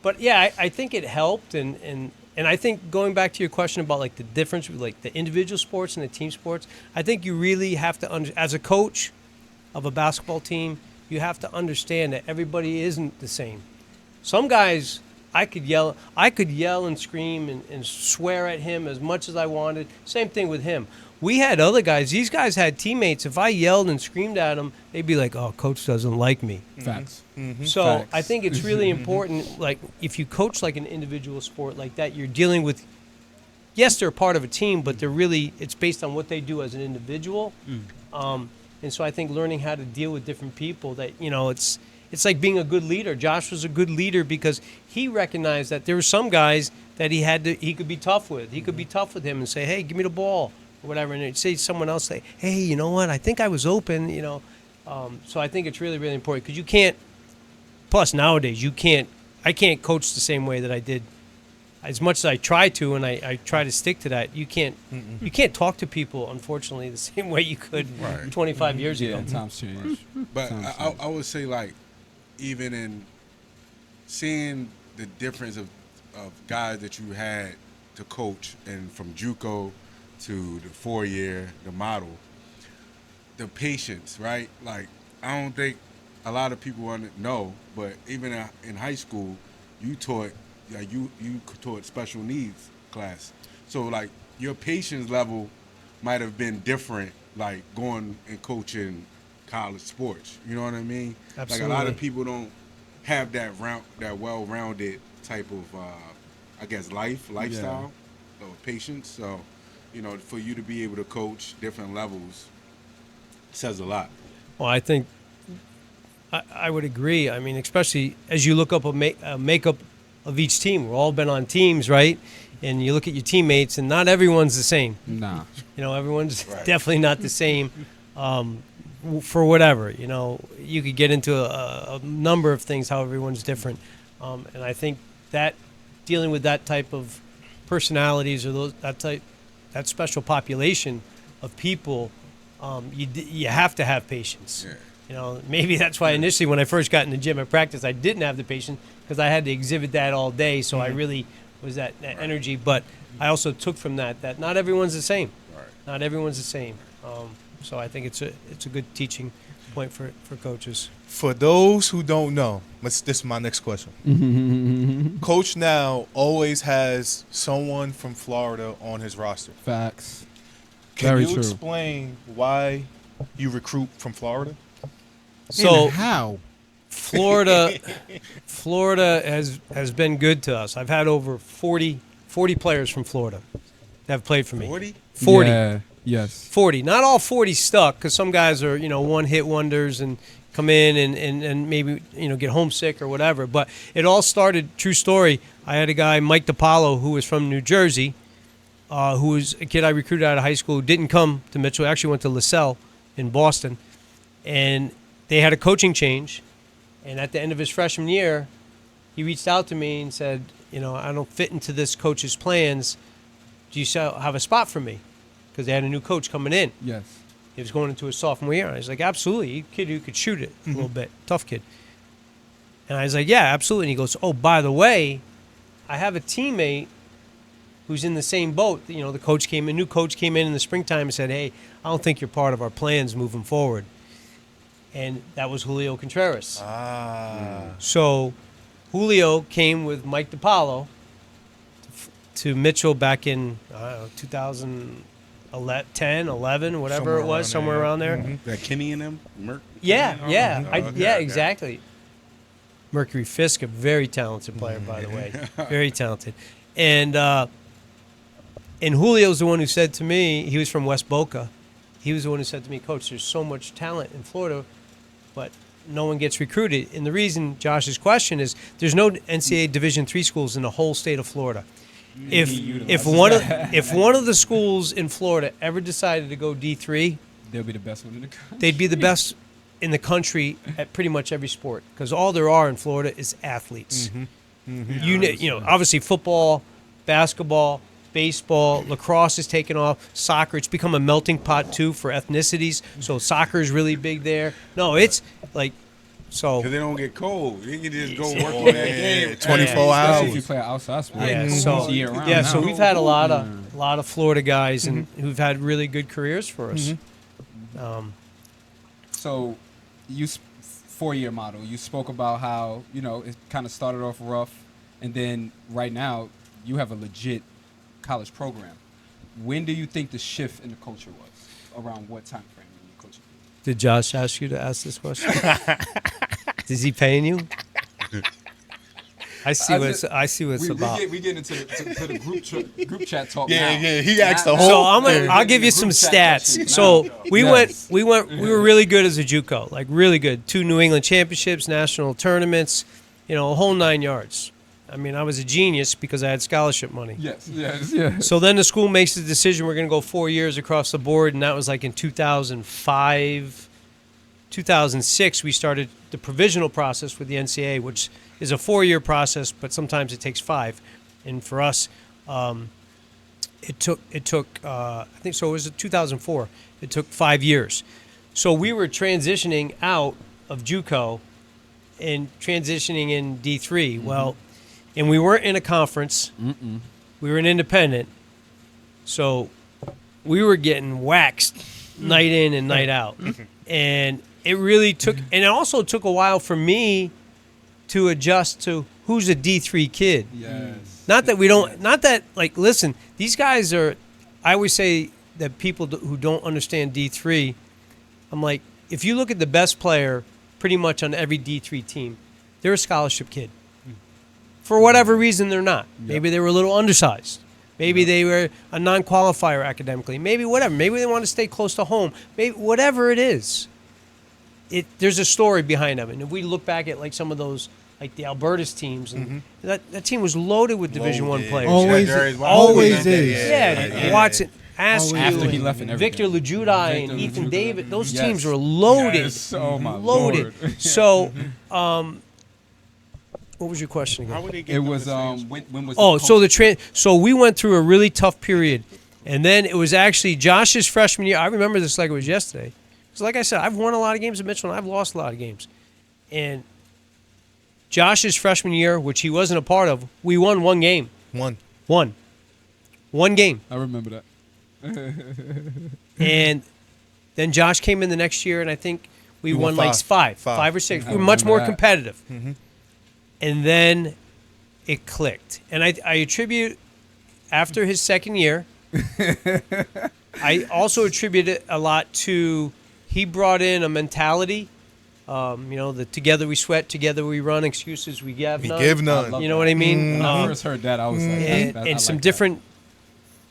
But yeah, I think it helped, and I think going back to your question about the difference with the individual sports and the team sports, I think you really have to as a coach of a basketball team, you have to understand that everybody isn't the same. Some guys, I could yell and scream and swear at him as much as I wanted. Same thing with him. We had other guys. These guys had teammates. If I yelled and screamed at them, they'd be like, "Oh, coach doesn't like me." Facts. So Facts. I think it's really important. If you coach an individual sport like that, you're dealing with. Yes, they're part of a team, but it's based on what they do as an individual. And so I think learning how to deal with different people. It's like being a good leader. Josh was a good leader because he recognized that there were some guys that he could be tough with. He could be tough with him and say, "Hey, give me the ball," or whatever. And he'd say to someone else, say, "Hey, you know what? I think I was open." So I think it's really, really important because you can't. Plus, nowadays I can't coach the same way that I did. As much as I try to, and I try to stick to that, you can't talk to people, unfortunately, the same way you could 25 years ago. Yeah, times change. But I would say even in seeing the difference of guys that you had to coach and from JUCO to the 4-year, the model, the patience, right? Like, I don't think a lot of people want to know, but even in high school, you taught special needs class. So like your patience level might have been different, like going and coaching college sports. You know what I mean? Absolutely. Like a lot of people don't have that well-rounded type of, I guess, lifestyle or patience. So, you know, for you to be able to coach different levels says a lot. Well, I think I would agree. I mean, especially as you look up a makeup of each team. We've all been on teams, right? And you look at your teammates, and not everyone's the same. Nah. You know, everyone's Right. definitely not the same for whatever. You know, you could get into a number of things how everyone's different. And I think that dealing with that type of personalities or that special population of people, you have to have patience. Yeah. You know, maybe that's why initially when I first got in the gym at practice, I didn't have the patience because I had to exhibit that all day. So I really was that energy. But I also took from that not everyone's the same. Right. Not everyone's the same. So I think it's a good teaching point for coaches. For those who don't know, this is my next question. Coach now always has someone from Florida on his roster. Facts. Can Very you true. explain why you recruit from Florida? So And how? Florida has been good to us. I've had over 40 players from Florida that have played for me. 40? 40. Yeah. Yes. 40. Not all 40 stuck because some guys are, one-hit wonders and come in and maybe, get homesick or whatever. But it all started, true story, I had a guy, Mike DiPaolo, who was from New Jersey, who was a kid I recruited out of high school, didn't come to Mitchell, actually went to LaSalle in Boston. And they had a coaching change. And at the end of his freshman year, he reached out to me and said, I don't fit into this coach's plans. Do you have a spot for me? Because they had a new coach coming in. Yes. He was going into his sophomore year. And I was like, absolutely. You kid who could shoot it a little bit. Tough kid. And I was like, yeah, absolutely. And he goes, oh, by the way, I have a teammate who's in the same boat. The new coach came in the springtime and said, hey, I don't think you're part of our plans moving forward. And that was Julio Contreras. So Julio came with Mike DiPaolo to Mitchell back in 2010, 11, whatever it was, somewhere around there. That Kenny and them? Merc? Yeah, yeah, Okay. exactly. Mercury Fisk, a very talented player, by the way, very talented. And Julio's the one who said to me, he was from West Boca. He was the one who said to me, Coach, there's so much talent in Florida, but no one gets recruited. And the reason, Josh's question is, there's no NCAA Division III schools in the whole state of Florida. If one of the schools in Florida ever decided to go D3, They'll be the best one in the country. they'd be the best in the country at pretty much every sport because all there are in Florida is athletes. Obviously football, basketball, baseball, lacrosse is taken off, soccer. It's become a melting pot too for ethnicities. So soccer is really big there. No, it's like so. Because they don't get cold. They can just go work on that game. 24 Especially hours. if you play an outside sport. Yeah, It's so year-round yeah, now. so we've had a lot of Florida guys and who've had really good careers for us. So, 4-year model. You spoke about how it kind of started off rough, and then right now you have a legit college program. When do you think the shift in the culture was? Around what time frame in your coaching? Did Josh ask you to ask this question? Is he paying you? I see what it's about. We get into the group chat talk. Yeah, now. yeah. He asked the Now- whole. So I'll Yeah. give you some Group chat stats. questions So now. we Yes. we were really good as a JUCO, like really good. 2 New England championships, national tournaments, a whole 9 yards. I mean, I was a genius because I had scholarship money. Yes. So then the school makes the decision we're going to go 4 years across the board, and that was like in 2005, 2006. We started the provisional process with the NCAA, which is a 4-year process, but sometimes it takes 5. And for us, it took I think so. It was 2004. It took 5 years. So we were transitioning out of JUCO and transitioning in D3. Well, and we weren't in a conference. We were an independent. So we were getting waxed night in and night out. And it really took, and it also took a while for me to adjust to who's a D3 kid. Yes. Not that we don't, not that, like, listen, these guys are, I always say that people who don't understand D3, I'm like, if you look at the best player pretty much on every D3 team, they're a scholarship kid. For whatever reason, they're not. Maybe they were a little undersized. Maybe they were a non-qualifier academically. Maybe whatever. Maybe they want to stay close to home. Maybe whatever it is. There's a story behind them. And if we look back at like some of those, like the Albertus teams, and that team was loaded with Division I players. Always is. Yeah, Watson, Askew, After he left and Victor everything. Lujudai, and Ethan David. Those teams were loaded. Yes. Oh, my loaded. Lord. So, what was your question again? How would they get It them was to change? when was Oh, the so coach- so we went through a really tough period, and then it was actually Josh's freshman year. I remember this like it was yesterday. Because like I said, I've won a lot of games at Mitchell, and I've lost a lot of games. And Josh's freshman year, which he wasn't a part of, we won one game. One game. I remember that. And then Josh came in the next year, and I think we won won like five. five or six. I We were much remember more that. competitive. And then it clicked. And I attribute, after his second year, I also attribute it a lot to he brought in a mentality. The together we sweat, together we run, excuses we give none. Give none. love You know what I mean? When I first heard that, I was like, and, I and some like that. different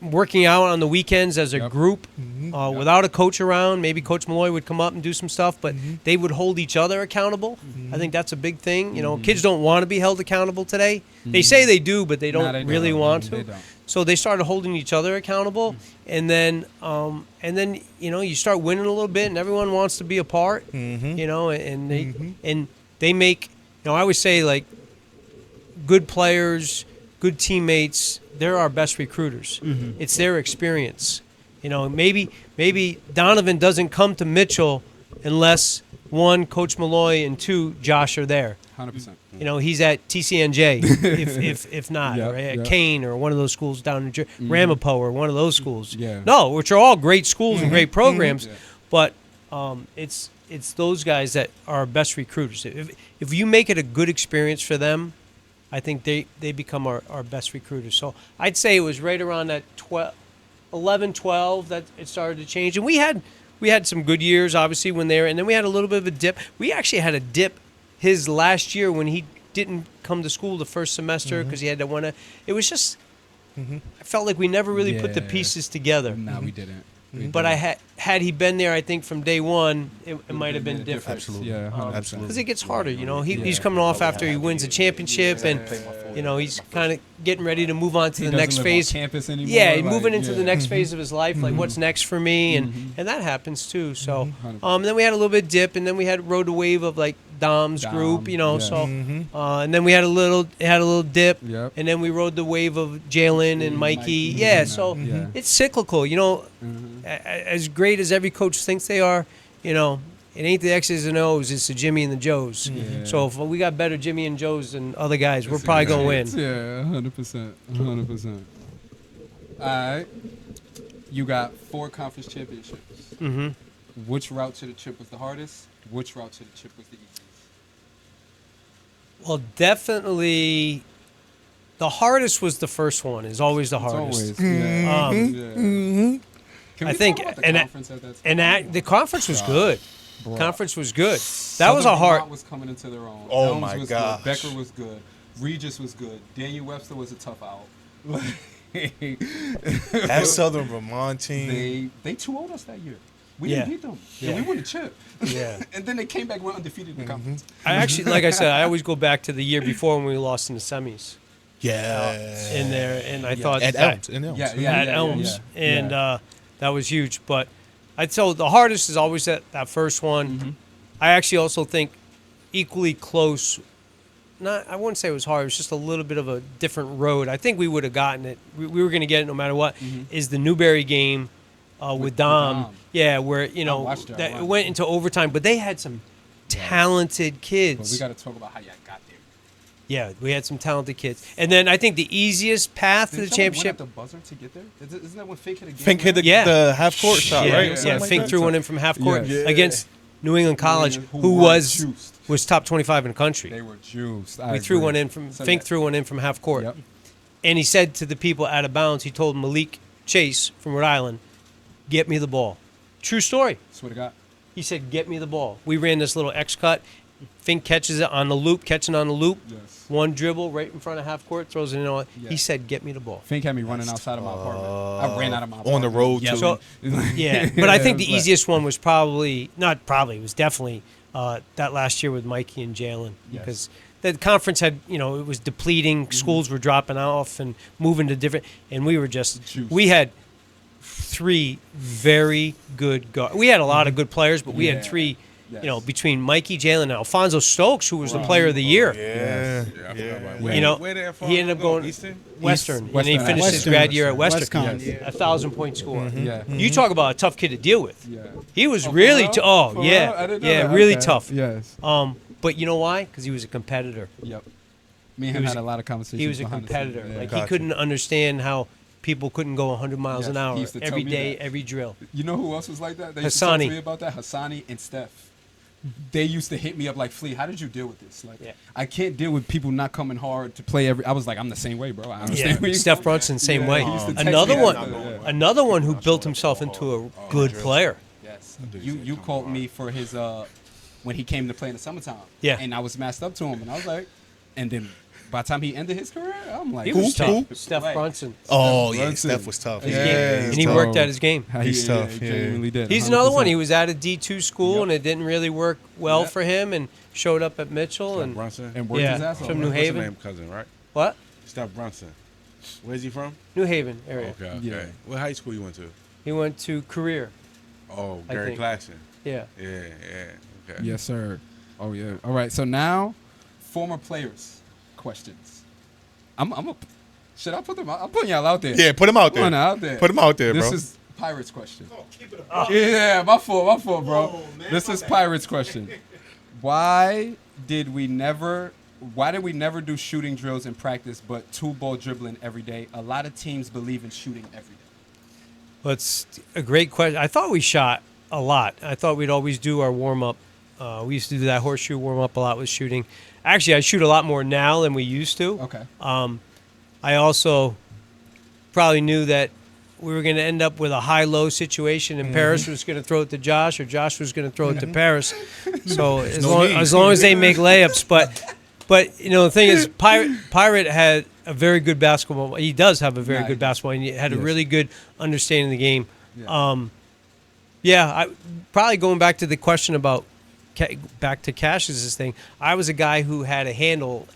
working out on the weekends as a Yep. group without a coach around. Maybe Coach Malloy would come up and do some stuff, but they would hold each other accountable. I think that's a big thing. You know, kids don't want to be held accountable today. They say they do, but they don't Nah, they really don't. want They to. don't. So they started holding each other accountable, and then you start winning a little bit, and everyone wants to be a part. You know, and they make. I always say, like, good players, good teammates, they're our best recruiters. It's their experience. Maybe Donovan doesn't come to Mitchell unless, one, Coach Malloy, and two, Josh are there. 100%. He's at TCNJ, if not, Yep, or at yep. Kane or one of those schools down in Ramapo or one of those schools. Yeah. No, which are all great schools and great programs, but it's those guys that are our best recruiters. If you make it a good experience for them, I think they become our best recruiters. So I'd say it was right around that 11, 12 that it started to change. And we had some good years, obviously, when they were, and then we had a little bit of a dip. We actually had a dip his last year when he didn't come to school the first semester because he had to want to. It was just, I felt like we never really put the Yeah. pieces together. No, we didn't. But had he been there, I think from day one, it might have been different. Absolutely. Yeah, 100%. Absolutely. Because it gets harder, he's coming off after he wins a championship, and he's kind of getting ready to move on to the He next doesn't live on phase. campus anymore. Yeah, like, moving into the yeah. next phase of his life, like what's next for me, and that happens too. So, 100%. then we had a little bit dip, and then we had rode the wave of like Dom's group, yeah. So, and then we had a little dip, Yep. and then we rode the wave of Jalen and Mikey. Yeah, so Yeah. it's cyclical, as great as every coach thinks they are, it ain't the X's and O's, it's the Jimmy and the Joes. Yeah. So if we got better Jimmy and Joes than other guys, we're probably going to win. Yeah, 100%. 100%. All right. You got 4 conference championships. Mm-hmm. Which route to the chip was the hardest? Which route to the chip was the easiest? Well, definitely the hardest was the first one, is always the It's hardest. always. Yeah. Um, Yeah. Can we I think- talk about the and conference at that time? And the conference was good. Bro. Conference was good. That was a hard. Vermont was coming into their own. Oh Elms my was gosh. Good. Becker was good. Regis was good. Daniel Webster was a tough out. That Southern Vermont team. They 2-0'd us that year. We Yeah. didn't beat them. Yeah. We won the chip. Yeah. And then they came back, went undefeated in the conference. I actually, like I said, I always go back to the year before when we lost in the semis Yeah. in there, and I thought At that- Elms. In Elms. at Elms, yeah. and Yeah. that was huge. But I'd say the hardest is always that first one. Mm-hmm. I actually also think equally close. I wouldn't say it was hard. It was just a little bit of a different road. I think we would have gotten it. We were going to get it no matter what. Is the Newberry game with Dom? Dom. Yeah, where watched it, I that watched it went into overtime, but they had some talented But kids. we got to talk about how y'all got there. Yeah, we had some talented kids. And then I think the easiest path to the championship. The buzzer to get there. Isn't that when Fink hit a game? Fink hit Yeah. the half court shot, Yeah, right? yeah. Something like Fink that? threw one in from half court Yeah. against New England College, Who who was juiced. was top 25 in the country. They were juiced. We threw one in from Fink threw one in from half court. Yep. And he said to the people out of bounds, he told Malik Chase from Rhode Island, "Get me the ball." True story. Swear to God. He said, "Get me the ball." We ran this little X cut. Fink catches it on the loop, catching on the loop. Yes. One dribble right in front of half court, throws it in. Yeah. He said, "Get me the ball." Fink had me running outside of my apartment. I ran out of my apartment. On the road, Yeah, too. so yeah, but I think the it was like- easiest one was it was definitely that last year with Mikey and Jalen Yes. because the conference had it was depleting. Schools were dropping off and moving to different, and we were just Juice. we had three very good guards. We had a lot of good players, but we had Yeah. three. Yes. Between Mikey, Jalen, and Alfonso Stokes, who was the player of the year. Yeah. Yeah, I forgot about that. You know, where did he ended up going Eastern? Western, and Western he finished his Western. grad year at Western. Westcon. Yes. 1,000-point score. Yeah. You talk about a tough kid to deal with. Yeah. He was Oh, for really real? tough. Oh, For yeah, real? I didn't know yeah, that. really Okay. tough. Yes. But you know why? Because he was a competitor. Yep. Me and He him was- had a lot of conversations. He was a behind the scenes. competitor. Yeah. Like Gotcha. he couldn't understand how people couldn't go 100 miles Yes, an he hour used to tell every me day, that. every drill. You know who else was like that? They used to talk Hassani. to me about that. Hassani and Steph. They used to hit me up like, Flea, how did you deal with this? Like, Yeah. I can't deal with people not coming hard to play every. I was like, I'm the same way, bro. I understand. where Yeah, you Steph come- Brunson, same Yeah, way. he used to text Another me one, after, yeah. another one who built himself into a good player. Yes. You called me for his when he came to play in the summertime. Yeah. And I was masked up to him, and I was like, and then by the time he ended his career, I'm like, He was Who? tough. Steph Right. Brunson. Oh, yeah. Brunson. Steph was tough. His Yeah, game. he's And he tough. worked at his game. He's tough, He yeah. genuinely did. He's another one. 100%. He was at a D2 school, Yep. and it didn't really work well Yep. for him, and showed up at Mitchell. Steph And Brunson? and worked Yeah, his ass off. from New What's Haven. his name? Cousin, right? what? Steph Brunson. Where's he from? New Haven area. Okay, okay. Yeah. What high school you went to? He went to Career. Oh, I Gary think. Claxton. Yeah. Yeah, yeah. Okay. Yes, sir. Oh yeah. All right. So now, former players questions. Should I put them out? I'm putting y'all out there. Yeah, put him out there. Come on, out there. Put him out there, This bro. is Pirates question. Yeah, my fault, bro. This is Pirates question. Why did we never do shooting drills in practice, but 2-ball dribbling every day? A lot of teams believe in shooting every day. Well, it's a great question. I thought we shot a lot. I thought we'd always do our warm up. We used to do that horseshoe warm up a lot with shooting. Actually, I shoot a lot more now than we used to. Okay. I also probably knew that we were going to end up with a high-low situation, and Paris was going to throw it to Josh, or Josh was going to throw it to Paris. So as long as they make layups, but the thing is, Pirate had a very good basketball. He does have a very Nah, he good does. basketball, and he had a Yes. really good understanding of the game. Yeah. I probably going back to the question about back to Cash's thing. I was a guy who had a handle,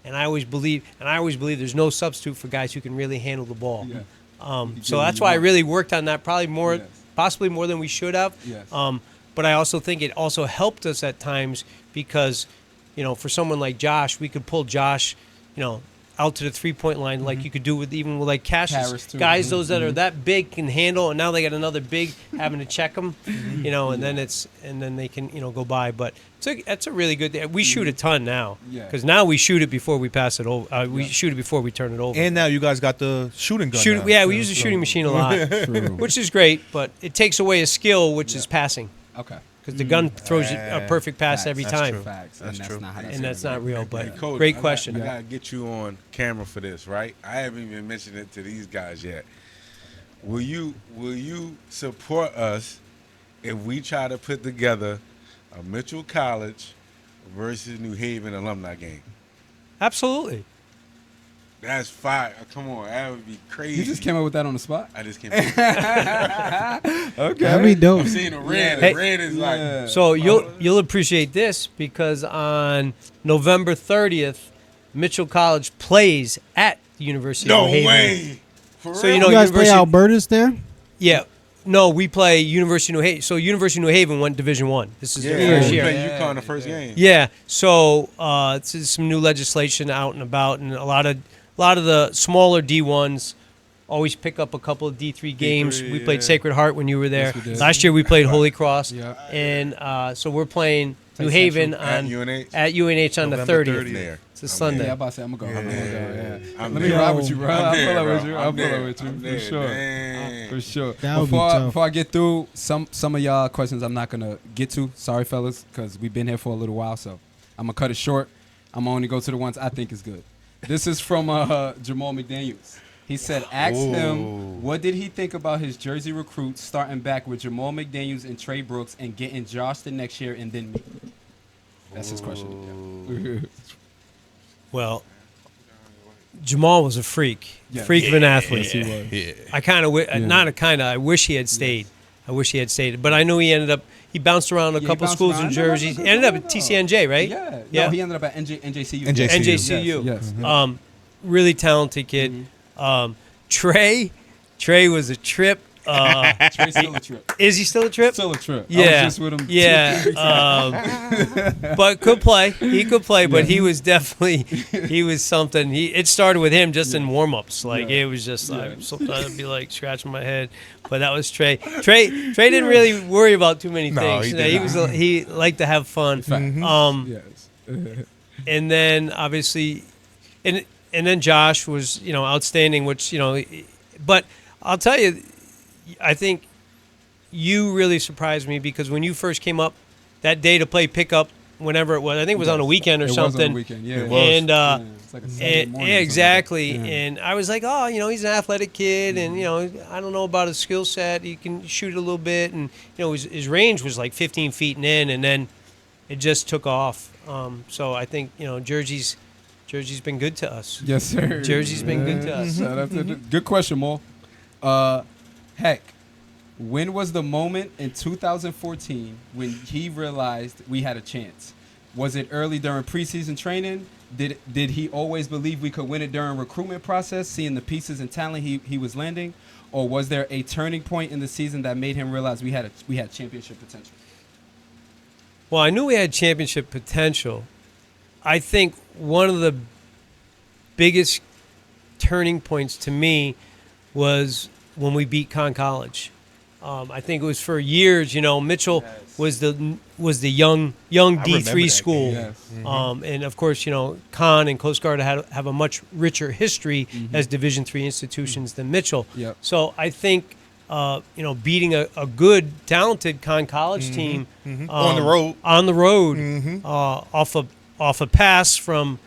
and I always believe there's no substitute for guys who can really handle the ball. Yeah. So that's why I really worked on that, Yes. possibly more than we should have. Yes. But I also think it also helped us at times because, for someone like Josh, we could pull Josh, out to the 3-point line like you could do with like Harris, Cassius. too. Guys, those that are that big can handle, and now they got another big having to check them, and then they can go by. But that's a really good thing. We shoot a ton now Yeah. because now we shoot it before we pass it over. We shoot it before we turn it over. And now you guys got the shooting gun. now. Yeah, we use the shooting machine a lot, True. which is great, but it takes away a skill, which is passing, Okay. because the gun throws you a perfect pass every Facts. time, true. Facts. That's and true. that's not how and that's not real. But Hey, Coach, great I question. gotta get you on camera for this, right? I haven't even mentioned it to these guys yet. Will you support us if we try to put together a Mitchell College versus New Haven alumni game? Absolutely. That's fire. Come on, that would be crazy. You just came up with that on the spot. I just came. Okay. That'd be dope. I'm seeing the red. Hey. The red is like. So you'll appreciate this because on November 30th, Mitchell College plays at the University No of New Haven. way. For So real? you know, You guys play University- Albertus there? Yeah. No, we play University of New Haven. So University of New Haven went Division One. This is Yeah, their first we year. played UConn the first game. Yeah. So it's some new legislation out and about, and a lot of the smaller D1s always pick up a couple of D3 games. D3, We played yeah. Sacred Heart when you were there. Yes, we did. Last year we played Holy Cross. Yeah. And so we're playing Play New Haven Central. At on UNH? at UNH on the November 30th. 30th. There. It's a I'm Sunday. Yeah, I'm about to say I'm gonna go. I'm gonna go. Yeah. I'm Let me there. ride with you, bro. I'm I'll there, pull up bro. with you. I'll I'm pull up there. with you I'm for there. sure. Dang. For sure. That would be Before tough. before I get through some of y'all questions, I'm not gonna get to. Sorry, fellas, because we've been here for a little while, so I'm gonna cut it short. I'm gonna only go to the ones I think is good. This is from Jamal McDaniels. He said, ask him what did he think about his Jersey recruits starting back with Jamal McDaniels and Trey Brooks and getting Josh the next year and then me. That's his question. Well, Jamal was a freak. Yeah. Freak of an athlete. Yes, he was. Yeah. I kind of, not a kind of, I wish he had stayed. I wish he had stayed. But I know he ended up, he bounced around a Yeah, he couple bounced schools around. in No, Jersey. no, He ended up no, at no. TCNJ, right? Yeah. Yeah. No, he ended up at NJCU. NJCU. NJCU. Yes. Really talented kid. Trey was a trip. Trey's still a trip. Is he still a trip? Still a trip. I Yeah, was just with him 2 or 3 yeah. weeks ago. But could play. He could play, but he was definitely he was something. It started with him just in warm-ups. Like it was just like sometimes I'd be like scratching my head. But that was Trey. Trey didn't really worry about too many No, things. he You know, didn't. he liked to have fun. Yes. And then obviously, and then Josh was outstanding. Which but I'll tell you, I think you really surprised me because when you first came up that day to play pickup, whenever it was, I think it was on a weekend or It was something. on the weekend. Yeah. It was. And Yeah, it's like a Saturday and, morning yeah, or something. exactly. Yeah. And I was like, oh, he's an athletic kid, and I don't know about his skill set. He can shoot a little bit, and his range was like 15 feet and in, and then it just took off. So I think Jersey's been good to us. Yes, sir. Jersey's been good to us. Shout out to good question, Mo. Heck, when was the moment in 2014 when he realized we had a chance? Was it early during preseason training? Did he always believe we could win it during recruitment process, seeing the pieces and talent he was landing? Or was there a turning point in the season that made him realize we had championship potential? Well, I knew we had championship potential. I think one of the biggest turning points to me was when we beat Conn College. I think it was for years. Mitchell was the young remember D3 that school, game. Yes. and of course Conn and Coast Guard have a much richer history as Division III institutions than Mitchell. Yep. So I think beating a good, talented Conn College team On the road. off a pass from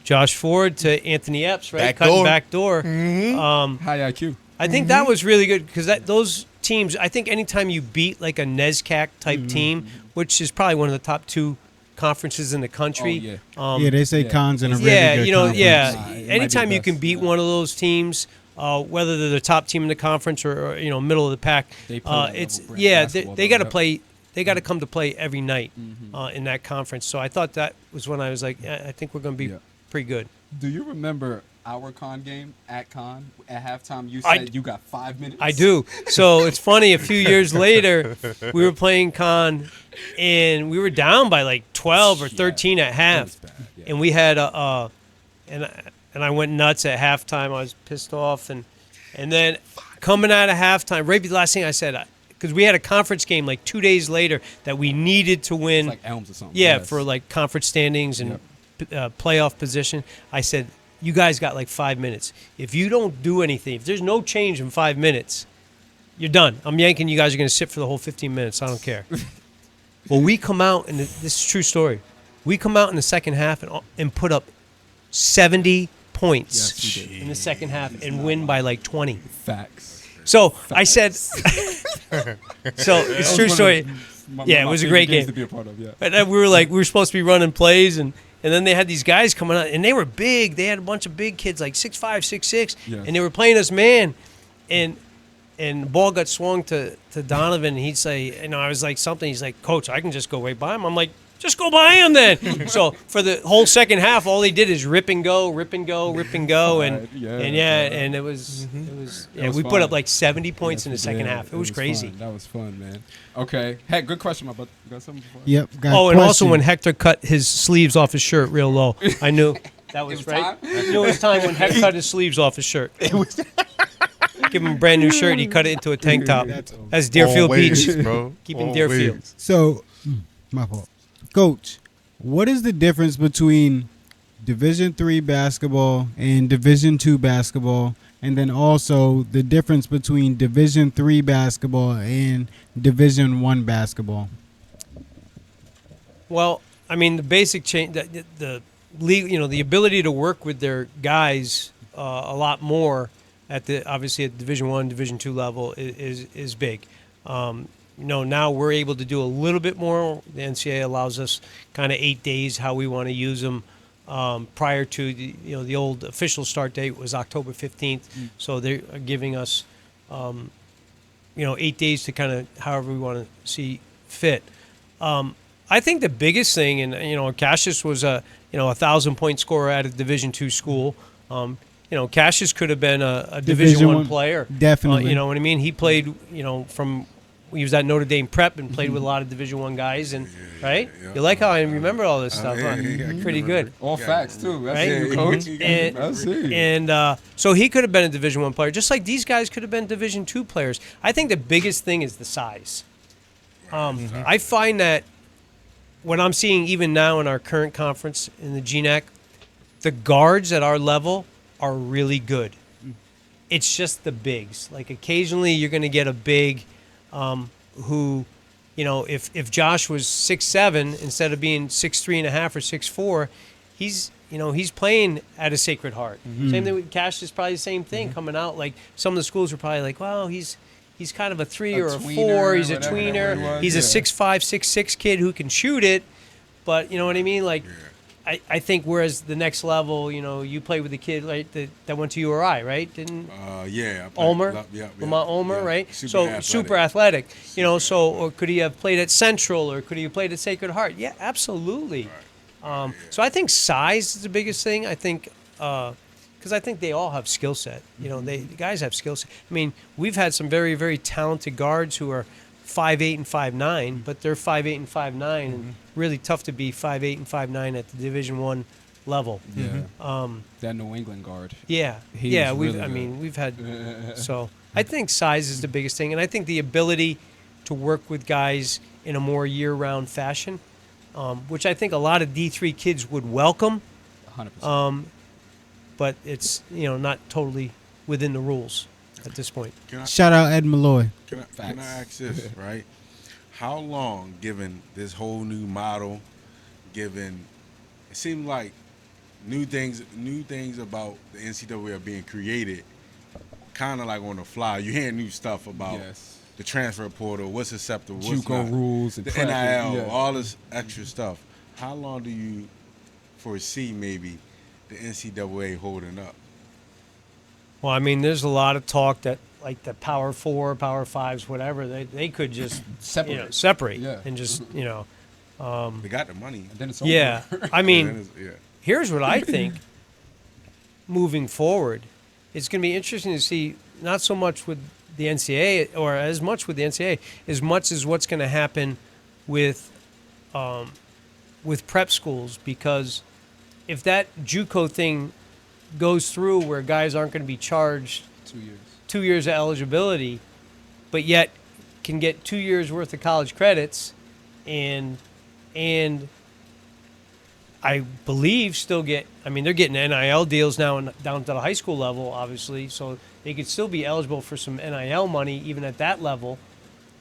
Josh Ford to Anthony Epps, right? Cutting back door. High IQ. I think that was really good because those teams, I think anytime you beat like a NESCAC type team, which is probably one of the top 2 conferences in the country. Oh, yeah. Yeah, they say yeah. Conn's in a really Yeah, good conference. It might be anytime you best, can beat yeah. one of those teams, whether they're the top team in the conference or middle of the pack, They play that it's level brand basketball, they got to though, play. They got to come to play every night Mm-hmm. in that conference. So I thought that was when I was like, I think we're going to be Yeah. pretty good. Do you remember our Con game at Con? At halftime, you I- said you got 5 minutes. I do. So it's funny. A few years later, we were playing Conn, and we were down by like 12 or 13 at That half, was bad, yeah. and we had and I went nuts at halftime. I was pissed off, and then coming out of halftime, right, the last thing I said, because we had a conference game like 2 days later that we needed to win. It's like Elms or something. Yeah, Yes. for like conference standings and playoff position. I said, you guys got like 5 minutes. If you don't do anything, if there's no change in 5 minutes, you're done. I'm yanking. You guys are going to sit for the whole 15 minutes. I don't care. Well, we come out, and this is a true story. We come out in the second half and put up 70 points Yes, we did. in the second half and win by like 20. Facts. So I said, so it's a true story. Yeah, it was a great game. To be a part of, yeah. And then we were supposed to be running plays, and then they had these guys coming out, and they were big. They had a bunch of big kids, like 6'5", 6'6", Yes. and they were playing us man, and the ball got swung to Donovan, and he'd say, I was like something. He's like, Coach, I can just go right by him. I'm like, just go by him then. So for the whole second half, all they did is rip and go, and it was was we put fun. up like 70 points in the Yes, we second did. half. It was crazy. Fun. That was fun, man. Okay. Hey, good question, my brother. You got something before? Yep. Got Oh, a and also question. when Hector cut his sleeves off his shirt real low, I knew that was was right. time? I knew it was time when Hector cut his sleeves off his shirt. give him a brand new shirt. He cut it into a tank top. That's over. That's Deerfield Always, Beach. bro. Keep him Always. Deerfield. So, my fault. Coach, what is the difference between Division III basketball and Division II basketball? And then also the difference between Division III basketball and Division I basketball? Well, I mean, the basic change, the league, the ability to work with their guys a lot more at obviously at Division I, Division II level is big. Now we're able to do a little bit more. The NCAA allows us kind of 8 days how we want to use them. Prior to the old official start date was October 15th, so they're giving us 8 days to kind of however we want to see fit. I think the biggest thing, and Cassius was a 1,000-point scorer at a Division II school. Cassius could have been a Division I player. Definitely. You know what I mean? He played, he was at Notre Dame Prep and played with a lot of Division I guys, and right? yeah. You like how I remember all this stuff? Huh? Pretty good. All facts too. That's Right? it, coach. And, That's it. and so he could have been a Division I player, just like these guys could have been Division II players. I think the biggest thing is the size. I find that what I'm seeing even now in our current conference in the GNAC, the guards at our level are really good. It's just the bigs. Like occasionally you're going to get a big who, if Josh was 6'7", instead of being 6'3.5" or 6'4", he's playing at a Sacred Heart. Same thing with Cash is probably the same thing coming out. Like some of the schools are probably like, well, he's kind of a 3 or a 4. He's a whatever that tweener. word was, He's a yeah. 6'5", 6'6" kid who can shoot it. But you know what I mean? Like, I think whereas the next level, you play with the kid that went to URI, right? Didn't Yeah. I played- Ulmer, yeah, Lamont Ulmer, yeah. right? Super athletic. Super athletic. Or could he have played at Central, or could he have played at Sacred Heart? Yeah, absolutely. So I think size is the biggest thing. I think because I think they all have skill set. The guys have skill set. I mean, we've had some very, very talented guards who are 5'8" and 5'9", but they're 5'8" and 5'9", and really tough to be 5'8" and 5'9" at the Division I level. Yeah. That New England guard. Yeah, He's yeah. really good. We've had. So I think size is the biggest thing, and I think the ability to work with guys in a more year-round fashion, which I think a lot of D3 kids would welcome, 100%. but it's not totally within the rules at this point. Shout out Ed Malloy. Can I Facts. ask this, right? How long, given this whole new model, given it seemed like new things about the NCAA are being created, kind of like on the fly. You hear new stuff about Yes. the transfer portal, what's acceptable, what's JUCO not, rules and the prep, NIL, yeah. all this extra stuff. How long do you foresee maybe the NCAA holding up? Well, I mean, there's a lot of talk that like the Power 4, Power 5s, whatever, they could just separate Yeah. and just They got the money. And then it's over. yeah. I mean. And then it's- Here's what I think moving forward. It's going to be interesting to see, not so much with the NCAA, or as much with the NCAA, as much as what's going to happen with prep schools. Because if that JUCO thing goes through where guys aren't going to be charged 2 years. 2 years of eligibility, but yet can get 2 years worth of college credits, and I believe still get. I mean, they're getting NIL deals now down to the high school level, obviously, so they could still be eligible for some NIL money even at that level.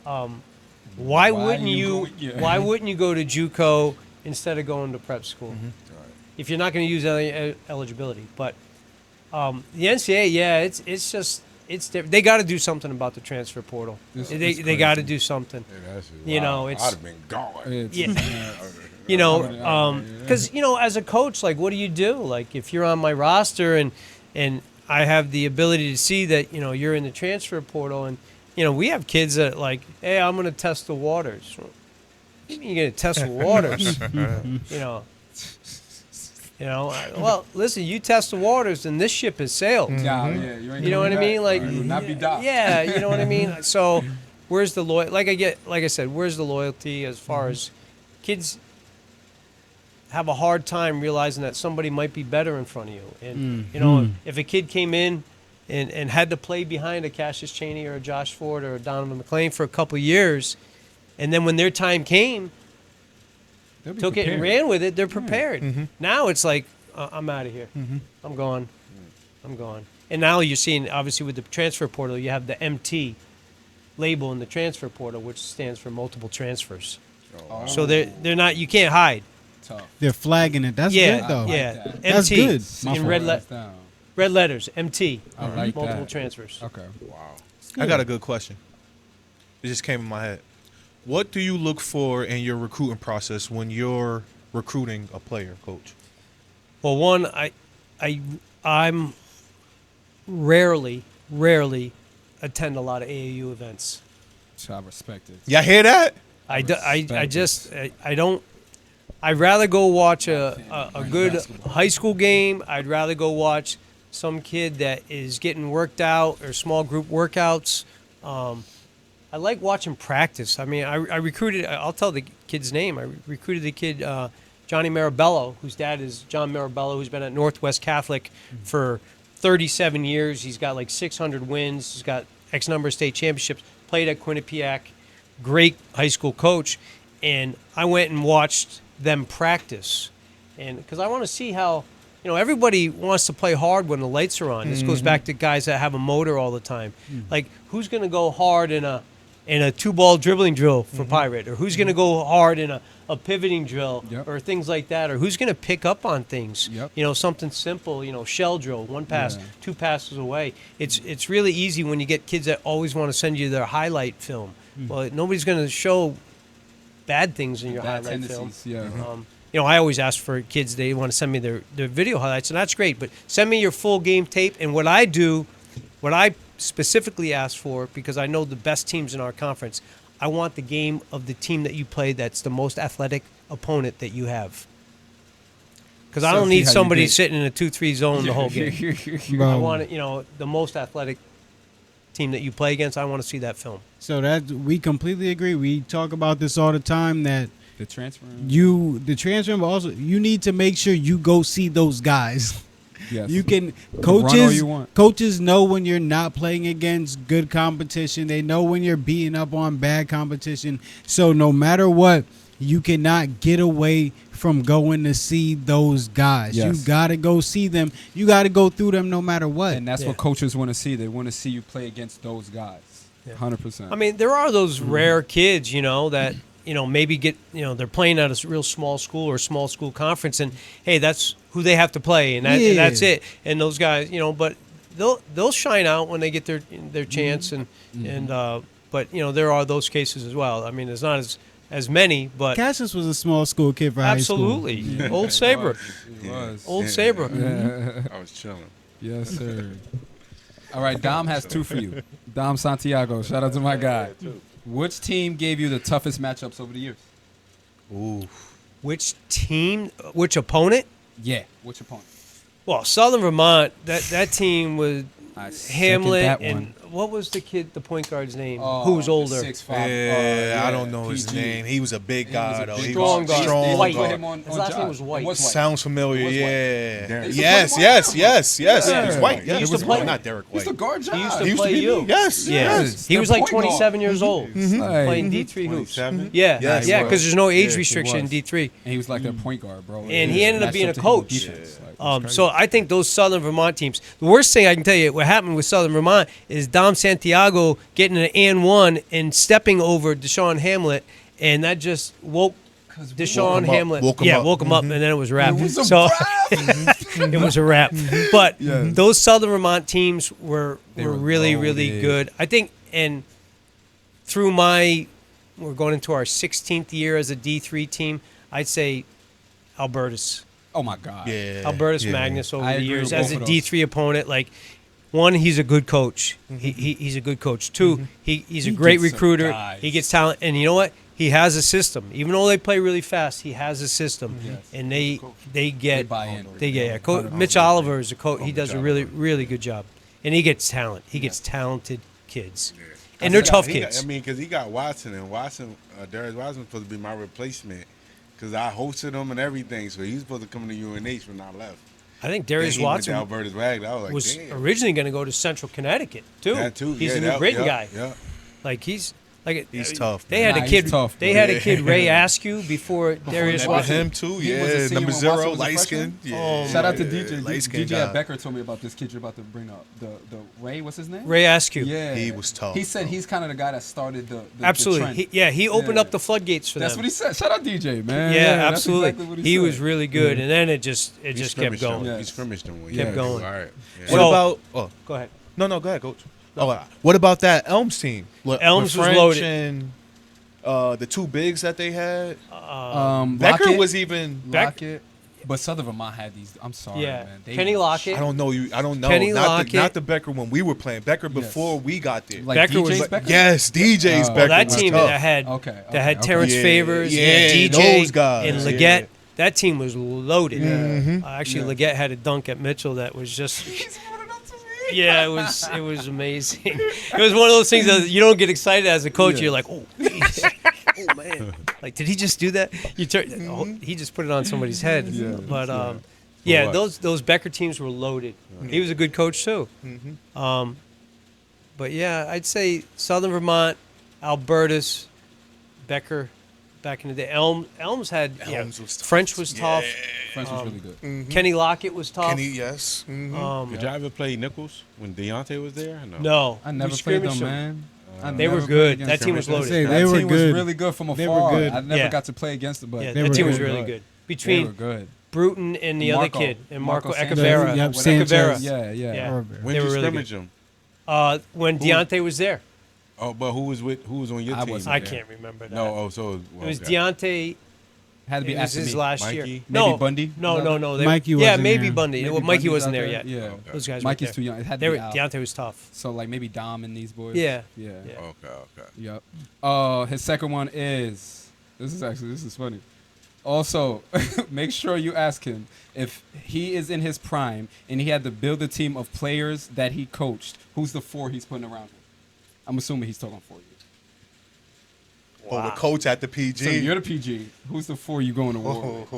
Why wouldn't you? Why wouldn't you go to JUCO instead of going to prep school? If you're not going to use eligibility, but the NCAA, yeah, it's just different. They got to do something about the transfer portal. They got to do something. Yeah, that's it. You know, Wow, it's- I'd have been gone. Yeah. Because as a coach, like, what do you do? Like, if you're on my roster and I have the ability to see that you're in the transfer portal, and we have kids that like, hey, I'm going to test the waters. What do you mean you're going to test the waters? Well, listen, you test the waters, and this ship has sailed. Yeah, you ain't You know what I coming mean? back. Like, You will not be docked. yeah, you know what I mean. So, where's the like I said, where's the loyalty as far as kids have a hard time realizing that somebody might be better in front of you, and if a kid came in and had to play behind a Cassius Chaney or a Josh Ford or a Donovan McClain for a couple years, and then when their time came, They'll be took it and prepared. ran with it. They're prepared. Now it's like I'm out of here. I'm gone. I'm gone. And now you're seeing, obviously, with the transfer portal, you have the MT label in the transfer portal, which stands for multiple transfers. Oh, So they're not. You can't hide. tough. They're flagging it. That's Yeah, good though. yeah. that. That's MT good. in My red fault. red letters. MT. I like multiple that. transfers. Okay. Wow. I got a good question. It just came in my head. What do you look for in your recruiting process when you're recruiting a player, coach? Well, one, I'm rarely attend a lot of AAU events. So I respect it. Y'all hear that? I respect just I don't. I'd rather go watch a good high school game. I'd rather go watch some kid that is getting worked out or small group workouts. I like watching practice. I mean, I recruited. I'll tell the kid's name. I recruited the kid Johnny Marabello, whose dad is John Marabello, who's been at Northwest Catholic for 37 years. He's got like 600 wins. He's got X number of state championships. Played at Quinnipiac. Great high school coach. And I went and watched them practice, and because I want to see how, everybody wants to play hard when the lights are on. This goes back to guys that have a motor all the time. Like, who's going to go hard in a 2-ball dribbling drill for Pirate, or who's going to go hard in a pivoting drill, Yep. or things like that, or who's going to pick up on things. Yep. Something simple. Shell drill, one pass, Yeah. 2 passes away. It's really easy when you get kids that always want to send you their highlight film. Well, nobody's going to show bad things in your Bad highlight film. tendencies. Yeah. I always ask for kids, they want to send me their video highlights, and that's great, but send me your full game tape. And what I specifically ask for, because I know the best teams in our conference, I want the game of the team that you play that's the most athletic opponent that you have. Because I So don't see need how you somebody did. sitting in a 2-3 zone the whole game. I Bro, want it, the most athletic team that you play against, I want to see that film. so that we completely agree. We talk about this all the time that The transfer. the transfer, but also you need to make sure you go see those guys. Yes. You can run all coaches you want. coaches know when you're not playing against good competition. They know when you're beating up on bad competition. So no matter what, you cannot get away from going to see those guys. Yes. You got to go see them. You got to go through them no matter what. And that's Yeah. what coaches want to see. They want to see you play against those guys. 100%. I mean, there are those rare kids, that maybe get, they're playing at a real small school or small school conference, and hey, that's who they have to play, and Yeah. that's it. And those guys, but they'll shine out when they get their chance, and but there are those cases as well. I mean, there's not as many, but Cassius was a small school kid for high school. absolutely, Old Sabre, It was. Old Sabre. I was chilling. Yes, sir. All right, Dom has 2 for you. Dom Santiago, shout out to my guy. Which team gave you the toughest matchups over the years? Ooh. Which team? Which opponent? Yeah. Which opponent? Well, Southern Vermont. That team was I second Hamlet that and one. what was the point guard's name? Oh, Who was the older? 6'5", Yeah, I don't know his PG. name. He was a big He guy, was a though. big He strong was guard. strong White. guard. His last name was White. Sounds familiar. It was Yeah. Derek. Yes, yes. Yeah. He was white. He Yeah. used It to was play- Not Derek He's White. the guard job. He used to He used play to be you. me. Yes. Yeah, Yes. he The was like point guard. 27 years old, playing D3 hoops. 27? Yeah, Yes, yeah, he because was. there's no age Yeah, he restriction in was. D3. And he was like their point guard, bro. And he ended up Matched being a to him coach. with defense. Like, it was crazy. So I think those Southern Vermont teams. The worst thing I can tell you, what happened with Southern Vermont, is Dom Santiago getting an and one and stepping over Deshaun Hamlet, and that just woke Deshaun him up. Hamlet. Woke him yeah, up. woke him up, and then it was a wrap. It was a so it was a wrap. But those Southern Vermont teams were They were really, really loaded. good. I think, and through we're going into our 16th year as a D3 team. I'd say Albertus. Oh my God. Yeah. Albertus yeah. Magnus over I the agree years with as both a of those. D3 opponent. Like, one, he's a good coach. He's a good coach. Two, he's a He great gets some recruiter. guys. He gets talent, and you know what? He has a system. Even though they play really fast, he has a system, and they They get buy in. they get. Yeah. Mitch Oliver is a coach. He does a really really good job, and he gets talent. He gets talented kids, and they're tough kids. Because he got Watson, and Watson, Darius Watson was supposed to be my replacement because I hosted him and everything. So he was supposed to come to UNH when I left. I think Then Darius he went to Watson Albertus Wagner. I was like, was damn. originally going to go to Central Connecticut too. That too. He's yeah, a New that- Britain yeah, guy. Yeah. Like he's like He's tough, They man. had Nah, a kid. he's tough, they bro. had a kid Ray Askew before Darius that. With Watson. him too, He was a yeah. senior Number when 0, Watson was a light freshman? skin. Oh, Yeah. Shout out to DJ. Light skin DJ guy. at Becker told me about this kid you're about to bring up. The Ray, what's his name? Ray Askew. Yeah, He was tough, He said bro. he's kind of the guy that started the Absolutely. trend. He opened Yeah. up the floodgates for That's them. what he said. Shout out DJ, man. Yeah, that's absolutely. exactly what he said. was really good, and then it just He just kept scrimmaged going. them. Yeah. He scrimmaged them. When Kept yeah, going. All right. Yeah. What So- about? Oh, Go ahead. no, go ahead, coach. Oh, what about that Elms team? Elms was French loaded. And the two bigs that they had. Becker Lockett, was even. Lockett, but Southern Vermont had these. I'm sorry, Yeah, man. They Kenny were Lockett. I don't know you. I don't know. Kenny not the, Lockett. not the Becker when we were playing. Becker before we got there. Like Becker DJ's was- Becker? Yes, DJ's Oh, Becker. That was team tough. that had Okay, that had okay. Terrence Yeah, Favors, yeah, and DJ, those guys, and yeah. Leggett. That team was loaded. Mhm. Actually, Yeah. Leggett had a dunk at Mitchell that was just. Yeah, it was amazing. It was one of those things that you don't get excited as a coach. Yeah. You're like, oh, geez. Oh man, like did he just do that? You turn, he just put it on somebody's head. Yeah, But yeah. yeah, what? those Becker teams were loaded. He was a good coach too. But yeah, I'd say Southern Vermont, Albertus, Becker, back in the day. Elms had Elms was tough. French was tough. French was really good. Kenny Lockett was tough. Kenny, yes. Mhm. Did y'all ever play Nichols when Deontay was there? No. No, I never we played them, scrimmaged them. man. I They were never good. played That against team was them. loaded. Say, That they were team good. was really good from afar. They were good. I never Yeah. got to play against them, but Yeah, They that were team was good. really Good. good. they Between were good. Bruton and the Marco. other kid, and Marco Sanchez. Ecavera. Yep, Ecavera. Sanchez. Yeah. Yeah. Or- When They did you were really scrimmage good. him? When Deontay was there. Oh, but who was on your I team? wasn't I there. can't remember that. No, so It was okay. Deontay. Had to be It was after his me. last Mikey? year. Maybe No, Bundy? No. Mikey yeah, wasn't maybe there. Bundy. Maybe Well, Mikey Bundy was wasn't out there there? yet. Yeah. Those guys. Mikey's weren't too there. young. It had to They be were, out. Deontay was tough. So like maybe Dom and these boys. Yeah. Yeah. Yeah. Okay. Yep. His second one is this is funny. Also, make sure you ask him if he is in his prime and he had to build a team of players that he coached. Who's the 4 he's putting around him? I'm assuming he's talking 4 years. Or the coach at the PG. So you're the PG. Who's the 4 you going to war with?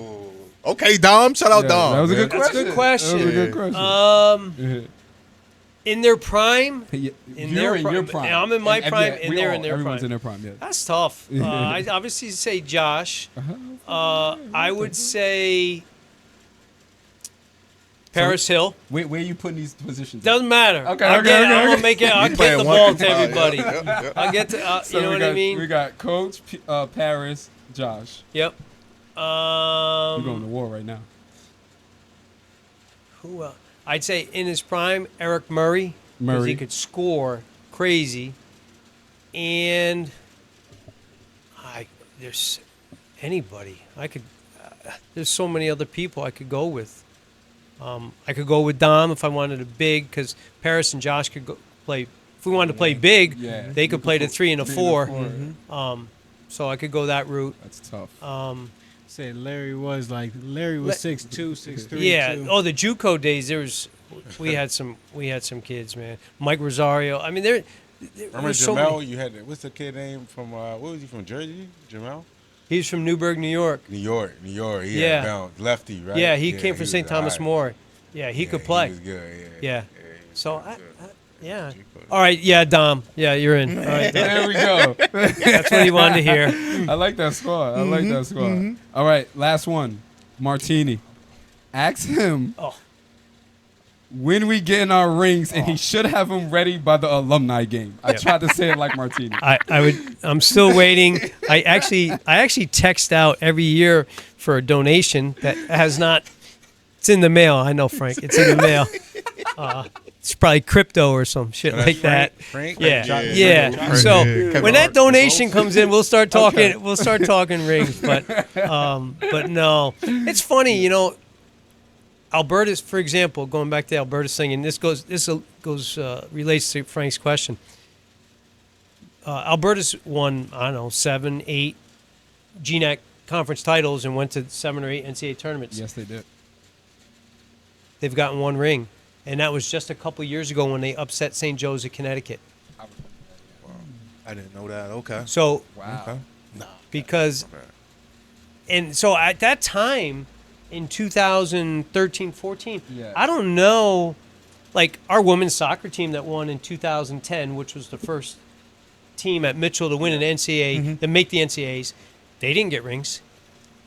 Okay, Dom. Shout out Yeah, Dom. that was a man. good That's a good question. That was a good question. In their prime, Yeah, in you're their in your prime. I'm in my And prime, yeah, and we they're all- in their everyone's prime. in their prime. Yeah. That's tough. I obviously say Josh. I would say Paris Hill. Where are you putting these positions? Doesn't matter. Okay, I'm okay, gonna okay. make it. I'll playing get the one ball for to five, everybody. yeah, yeah. I'll get to. So You know we what got, I mean? We got Coach Paris, Josh. Yep. We're going to war right now. Who else? I'd say in his prime, Eric Murray. 'Cause Murray. he could score crazy. And there's anybody. There's so many other people I could go with. I could go with Dom if I wanted a big, because Paris and Josh could go play. If we wanted to play big, Yeah. they could play the 3 and the 4. four. So I could go that route. That's tough. Say Larry was 6'2", 6'3". Yeah. too. Oh, the JUCO days. We had some kids, man. Mike Rosario. I mean, there Remember was so Jamel? many. You had what's the kid name from? What was he from? Jersey? Jamel? He's from Newburgh, New York. New York. He Yeah. had bounce, lefty, right? Yeah, he came from was St. Thomas alright. More. Yeah, he could play. He was good. Yeah. he was So good. yeah. All right. Yeah, Dom. Yeah, you're in. All right. Dom. There we go. That's what he wanted to hear. I like that squad. I like that squad. All right, last one. Martini. Ask him Oh. when we get in our rings, and he should have them ready by the alumni game. I Yep. tried to say it like Martini. I'm still waiting. I actually text out every year for a donation that has not. It's in the mail. I know, Frank. It's in the mail. It's probably crypto or some shit That's like that. Frank? Yeah. Frank, So yeah. when that donation comes in, we'll start talking. We'll start talking rings. But no, it's funny, Albertus, for example, going back to the Albertus thing, and this relates to Frank's question. Albertus won, I don't know, 7, 8 GNAC conference titles and went to 7 or 8 NCAA tournaments. Yes, they did. They've gotten 1 ring, and that was just a couple years ago when they upset St. Joe's of Connecticut. I didn't know that. Okay. So Wow. Okay. because, and so at that time, in 2013, 14. Yeah. I don't know, like our women's soccer team that won in 2010, which was the first team at Mitchell to win an NCAA, to make the NCAAs. They didn't get rings.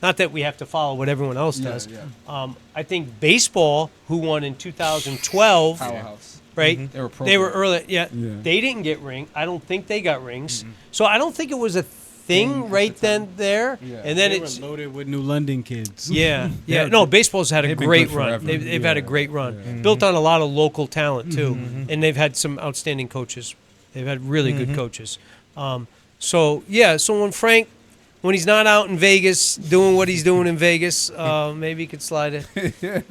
Not that we have to follow what everyone else does. Yeah. I think baseball, who won in 2012, Powerhouse. right? They were They were program. early. Yeah, Yeah. they didn't get ring. I don't think they got rings. So I don't think it was a thing at right the then time. there. Yeah. And then They were it's loaded with New London kids. yeah. No, baseball's had a They've been great good run. forever. They've had a Yeah. great run, built on a lot of local talent too, and they've had some outstanding coaches. They've had really good coaches. So when Frank, when he's not out in Vegas doing what he's doing in Vegas, maybe he could slide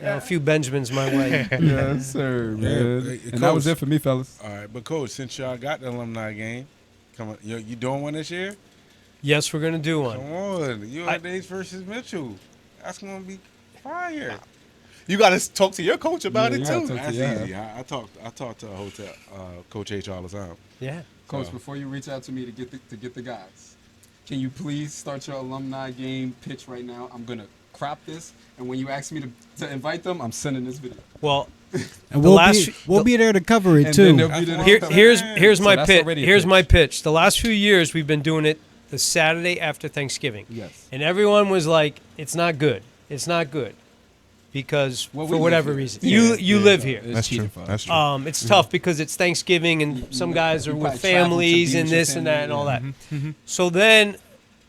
a few Benjamins my way. Yes, sir, man. Hey, And that was Coach. it for me, fellas. All right, but coach, since y'all got the alumni game, come on, you doing one this year? Yes, we're gonna do one. Come on, UNH versus Mitchell. That's gonna be fire. You got to talk to your coach about Yeah, it you gotta too. talk- That's yeah. easy. I talk to a hotel Coach H all the time. Yeah. Coach, So- before you reach out to me to get the guys, can you please start your alumni game pitch right now? I'm gonna crop this, and when you ask me to invite them, I'm sending this video. Well, And The we'll last be, few- we'll be there to cover it And too. then they'll be there. here's So my that's pitch. already a Here's pitch. my pitch. The last few years we've been doing it the Saturday after Thanksgiving. Yes. And everyone was like, "It's not good. It's not good," because Well, we for live whatever here. reason, Yeah, you yeah. live here. It's That's cheating true. for us. That's true. It's tough because it's Thanksgiving and some guys are You with probably travel to families be and with your this and that and all that. family, So then,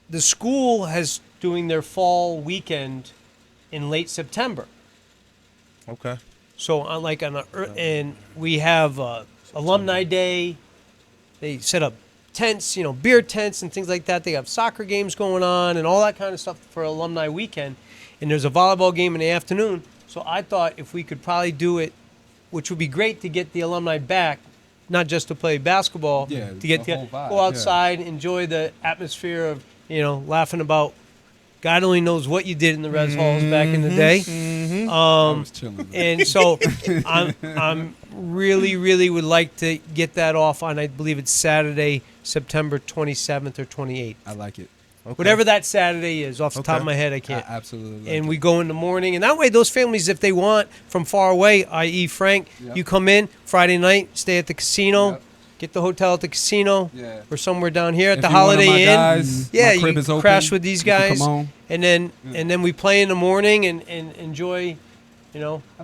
the school has doing their fall weekend in late September. Okay. So and we have alumni day. They set up tents, beer tents and things like that. They have soccer games going on and all that kind of stuff for alumni weekend. And there's a volleyball game in the afternoon. So I thought if we could probably do it, which would be great to get the alumni back, not just to play basketball, Yeah, to get the whole vibe, go outside, enjoy the atmosphere of laughing about. God only knows what you did in the res halls back in the day. I was chilling. Man. And so I'm really would like to get that off on, I believe it's Saturday, September 27th or 28th. I like it. Whatever that Saturday is, off the top Okay. of my head, I I can't. absolutely. Like And it. we go in the morning, and that way those families, if they want, from far away, i.e. Frank, Yep. you come in Friday night, stay at the casino, Yep. get the hotel at the casino, Yeah. or somewhere down here at If the you're one of Holiday my Inn. guys, Yeah, my you crib is can open, crash with these you can guys, come on. and then we play in the morning and enjoy,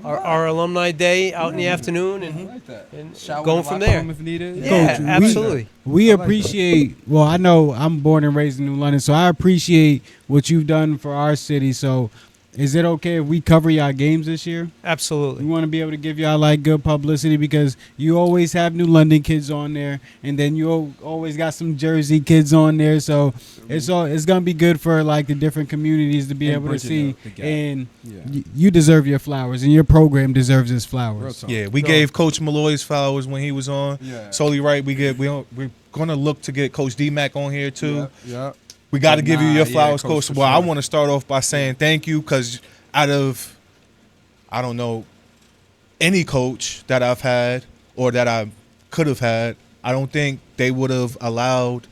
our alumni day out in the afternoon, I and like that. and Shower going in the from locker there. room if needed. yeah, Coach, absolutely. We I like that. appreciate. Well, I know I'm born and raised in New London, so I appreciate what you've done for our city. So, is it okay if we cover y'all games this year? Absolutely. We want to be able to give y'all like good publicity because you always have New London kids on there, and then you always got some Jersey kids on there. So it's gonna be good for like the different communities to be And able to bridging see. the gap. And Yeah. you deserve your flowers, and your program deserves its Real flowers. talk. Yeah, we gave Coach Malloy's flowers when he was on. Yeah. Solely right. We're gonna look to get Coach D-Mac on here too. Yeah. We got to give you Nah, your yeah, flowers, Coach, Coach. for Well, I sure. want to start off by saying thank you because out of, I don't know, any coach that I've had or that I could have had, I don't think they would have allowed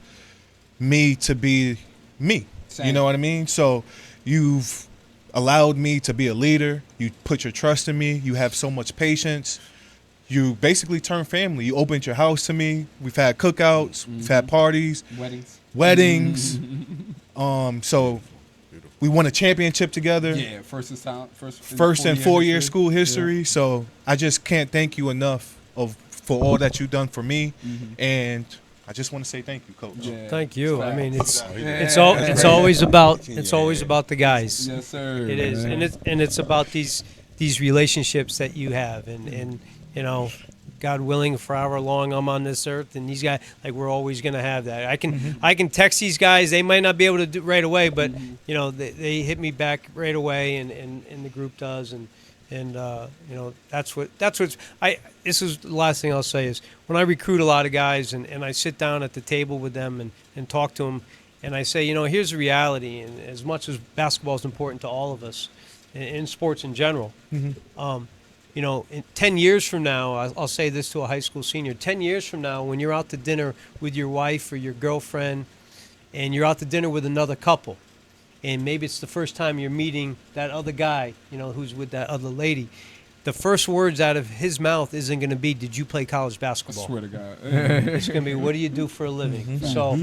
me to be me. Same. You know what I mean? So you've allowed me to be a leader. You put your trust in me. You have so much patience. You basically turned family. You opened your house to me. We've had cookouts. We've had parties, Weddings. weddings. So we won a championship together. Yeah. First First in 4-year school history. So I just can't thank you enough for all that you've done for me. And I just want to say thank you, Coach. Yeah. Thank you. I mean, it's Yeah. always about the guys. Yes, sir. It is, man. and it's about these relationships that you have, and God willing, for however long I'm on this earth, and these guys, like, we're always gonna have that. I can text these guys. They might not be able to do it right away, but they hit me back right away, and the group does, and that's what's this is the last thing I'll say is when I recruit a lot of guys and I sit down at the table with them and talk to them, and I say, here's the reality, and as much as basketball is important to all of us in sports in general, in 10 years from now, I'll say this to a high school senior, 10 years from now, when you're out to dinner with your wife or your girlfriend, and you're out to dinner with another couple, and maybe it's the first time you're meeting that other guy, who's with that other lady. The first words out of his mouth isn't going to be, "Did you play college I basketball?" swear to God. It's going to be, "What do you do for a living?" So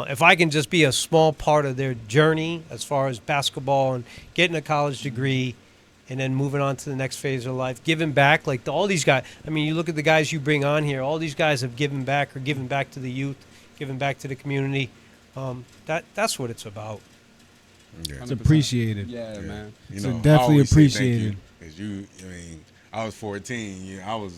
if I can just be a small part of their journey as far as basketball and getting a college degree and then moving on to the next phase of life, giving back, like all these guys. I mean, you look at the guys you bring on here, all these guys have given back or given back to the youth, given back to the community. That's what it's about. Yeah. It's appreciated. Yeah, man. You So know, definitely I always say thank appreciated. you, 'cause I was 14. I was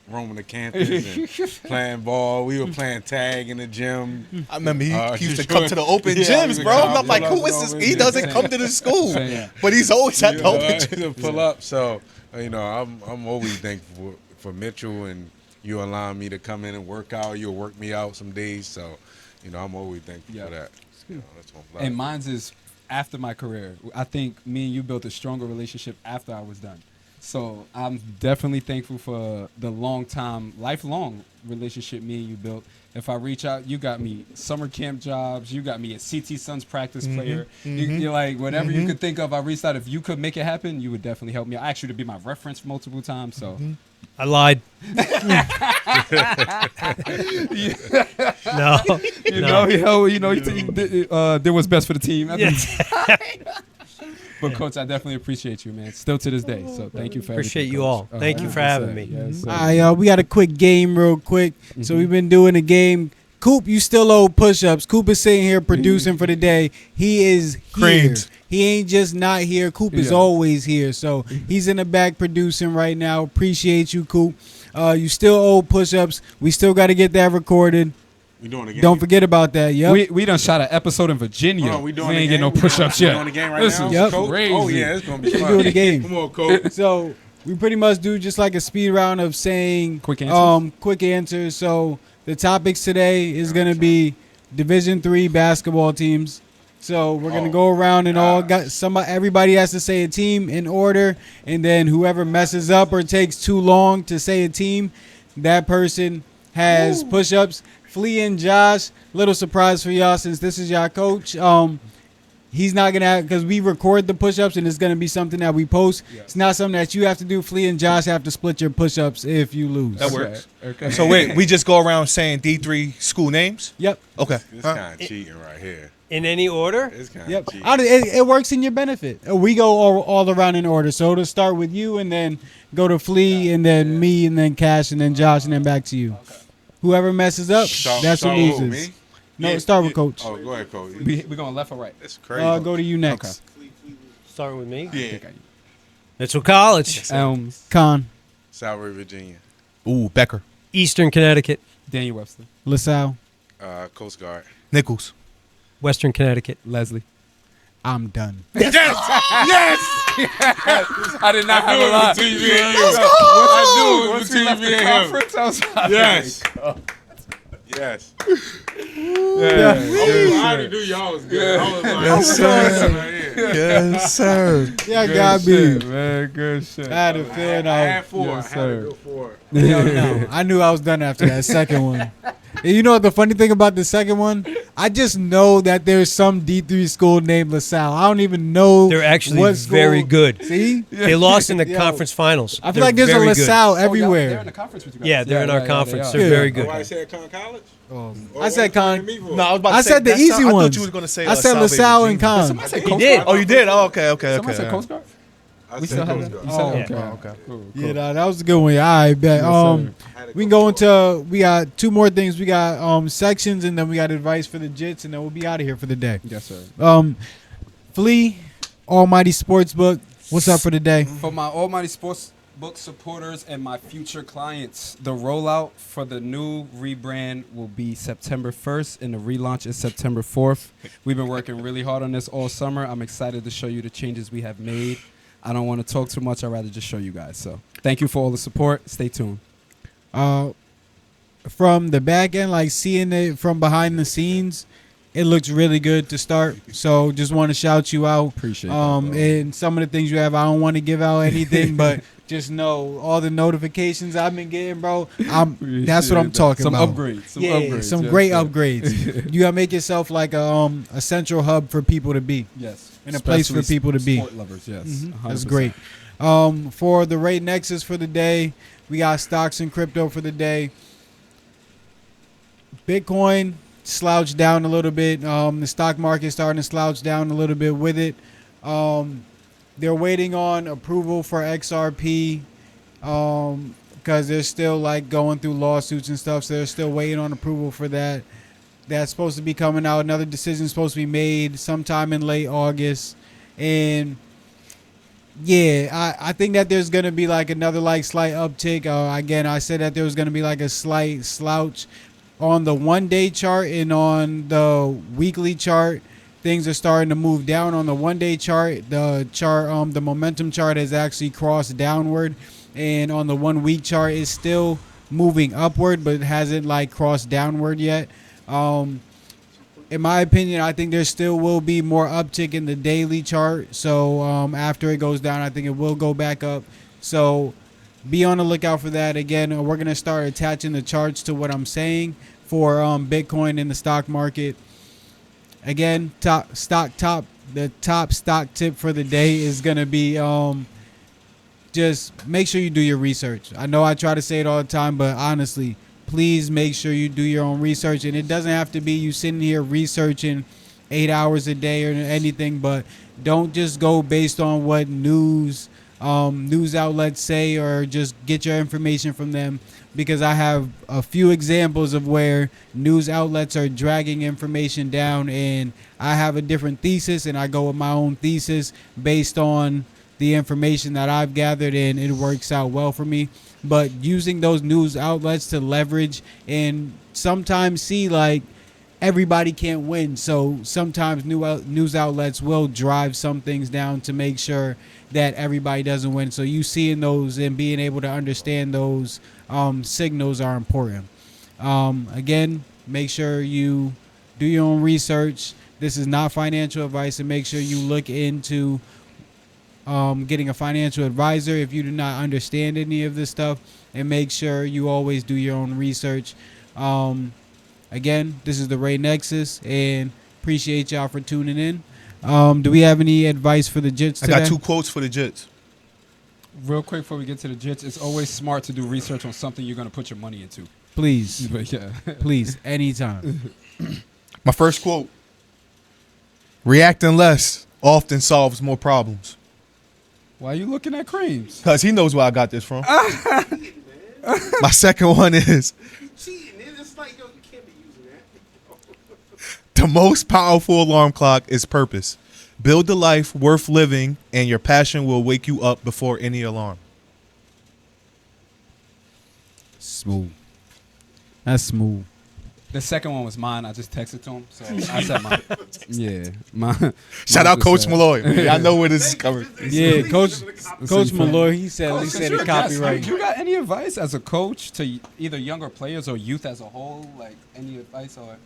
roaming the campus and playing ball. We were playing tag in the gym. I remember he used to just come to the open yeah, gyms, we would bro. come And I'm like, pull who up is and this? over He there. doesn't come to the school, Same. but he's always at the open To gym. pull up. So I'm always thankful for Mitchell and you allowing me to come in and work out. You'll work me out some days. So I'm always thankful Yeah. for that. That's one And mine's is after my career. I think me and you built a stronger relationship after I was done. So I'm definitely thankful for the lifelong relationship me and you built. If I reach out, you got me summer camp jobs. You got me a CT Suns practice player. You're like, whatever you could think of, I reached out. If you could make it happen, you would definitely help me. I asked you to be my reference multiple times. So I lied. No, he did what's best for the team. Yeah. But Coach, I definitely appreciate you, man. Still to this day. So thank you for Appreciate everything, you Coach. all. Thank you for having me. Yes, sir. All right, y'all. We got a quick game real quick. So we've been doing a game. Coop, you still owe push-ups. Coop is sitting here producing for the day. He is here. Creamed. He ain't just not here. Coop is Yeah. always here. So he's in the back producing right now. Appreciate you, Coop. You still owe push-ups. We still got to get that recorded. We doing the game. Don't forget about that. Yep. We done shot an episode in Virginia. Hold on, we doing ain't the get no game? push-ups We yet. doing the game right This now? is Yep. Coach? crazy. Oh yeah, it's gonna be We fun. doing the game. Come on, Coach. So we pretty much do just like a speed round of saying Quick answers? quick answers. So the topics today is gonna be Division III basketball teams. So we're gonna go around and everybody has to say a team in order, and then whoever messes up or takes too long to say a team, that person has push-ups. Flea and Josh, little surprise for y'all since this is y'all coach. He's not gonna have, because we record the push-ups and it's gonna be something that we post. It's not something that you have to do. Flea and Josh have to split your push-ups if you lose. That works. Okay. So wait, we just go around saying D3 school names? Yep. Okay. This kind of cheating right here. in any order. It's kind Yep. of cheating. It works in your benefit. We go all around in order. So it'll start with you and then go to Flea and then me and then Cash and then Josh and then back to you. Whoever messes up, that's who Start with loses. me? No, Yeah, start with yeah. Coach. Oh, go ahead, Coach. We going left or right? That's crazy. Go to you next. Starting with me. yeah. Mitchell College, Elms, Con, Southbury, Virginia. Ooh, Becker. Eastern Connecticut, Daniel Webster, LaSalle. Coast Guard. Nichols. Western Connecticut, Leslie. I'm done. I did not have a lot. Once he left the conference, I was like, Yes. Yes. I didn't do y'all was good. I was like, Yes, sir. right here. Yes, sir. Yeah, good got shit, me. man. Good shit. I had a feeling I I had four. Yes, I had sir. to go for it. no, I knew I was done after that second one. And you know what the funny thing about the second one? I just know that there's some D3 school named LaSalle. I don't even know. they're actually what school. very good. See? They lost in the Yo. conference finals. I feel They're like there's a very good. LaSalle They're in everywhere. the conference with you guys. Yeah, they're in our conference. they They're are. very Oh, I good. said Con College? Oh. Or I said what Con. you me for? No, I was about to I say, said the that's easy not- I ones. thought you was going to say I said LaSalle and Con. Somebody said He Coast did. Guard? Oh, you did? Oh, okay, okay, Somebody said okay. Coast Guard? I We said still have Coast that. Guard. You said Oh, okay. Oh, okay. Cool, Yeah, cool. that was a good one. Yeah, I bet. Yes, sir. I had to We can go go for it. into, we got two more things. We got sections and then we got advice for the Jits and then we'll be out of here for the day. Yes, sir. Flea, Almighty Sportsbook. What's up for the day? For my Almighty Sports Book supporters and my future clients, the rollout for the new rebrand will be September 1st and the relaunch is September 4th. We've been working really hard on this all summer. I'm excited to show you the changes we have made. I don't want to talk too much. I'd rather just show you guys. So thank you for all the support. Stay tuned. From the back end, like seeing it from behind the scenes, it looks really good to start. So just want to shout you out. Appreciate that, bro. And some of the things you have, I don't want to give out anything, but just know all the notifications I've been getting, bro. That's what I'm talking Some about. upgrades. Some Yeah, upgrades. some yes, great sir. upgrades. You gotta make yourself like a central hub for people to be. Yes. and a place for Especially people to be. Sport lovers, yes. That's 100%. great. For the Ray Nexus for the day, we got stocks and crypto for the day. Bitcoin slouched down a little bit. The stock market starting to slouch down a little bit with it. They're waiting on approval for XRP because they're still like going through lawsuits and stuff. So they're still waiting on approval for that. That's supposed to be coming out. Another decision is supposed to be made sometime in late August. And yeah, I think that there's going to be like another like slight uptick. Again, I said that there was going to be like a slight slouch on the 1-day chart, and on the weekly chart, things are starting to move down. On the 1-day chart, the momentum chart has actually crossed downward, and on the 1-week chart, it's still moving upward, but it hasn't like crossed downward yet. In my opinion, I think there still will be more uptick in the daily chart. So after it goes down, I think it will go back up. So be on the lookout for that. Again, we're going to start attaching the charts to what I'm saying for Bitcoin in the stock market. Again, the top stock tip for the day is going to be just make sure you do your research. I know I try to say it all the time, but honestly, please make sure you do your own research. And it doesn't have to be you sitting here researching 8 hours a day or anything, but don't just go based on what news outlets say, or just get your information from them, because I have a few examples of where news outlets are dragging information down, and I have a different thesis, and I go with my own thesis based on the information that I've gathered, and it works out well for me. But using those news outlets to leverage, and sometimes see like everybody can't win, so sometimes news outlets will drive some things down to make sure that everybody doesn't win. So you seeing those and being able to understand those signals are important. Again, make sure you do your own research. This is not financial advice, and make sure you look into getting a financial advisor if you do not understand any of this stuff, and make sure you always do your own research. Again, this is the Ray Nexus, and appreciate y'all for tuning in. Do we have any advice for the Jits today? I got 2 quotes for the Jits. Real quick before we get to the Jits, it's always smart to do research on something you're going to put your money into. Please, But yeah. please, anytime. My first quote: reacting less often solves more problems. Why are you looking at creams? Because he knows where I got this from. My second one is, the most powerful alarm clock is purpose. Build a life worth living, and your passion will wake you up before any alarm. Smooth. That's smooth. The second one was mine. I just texted to him, so I said mine. Yeah, mine. Shout mine out just Coach said- Malloy. I know where this is coming. Yeah, Coach you Malloy, he said Coach, he since said you're it a guest, copyright. You got any advice as a coach to either younger players or youth as a whole? Like any advice or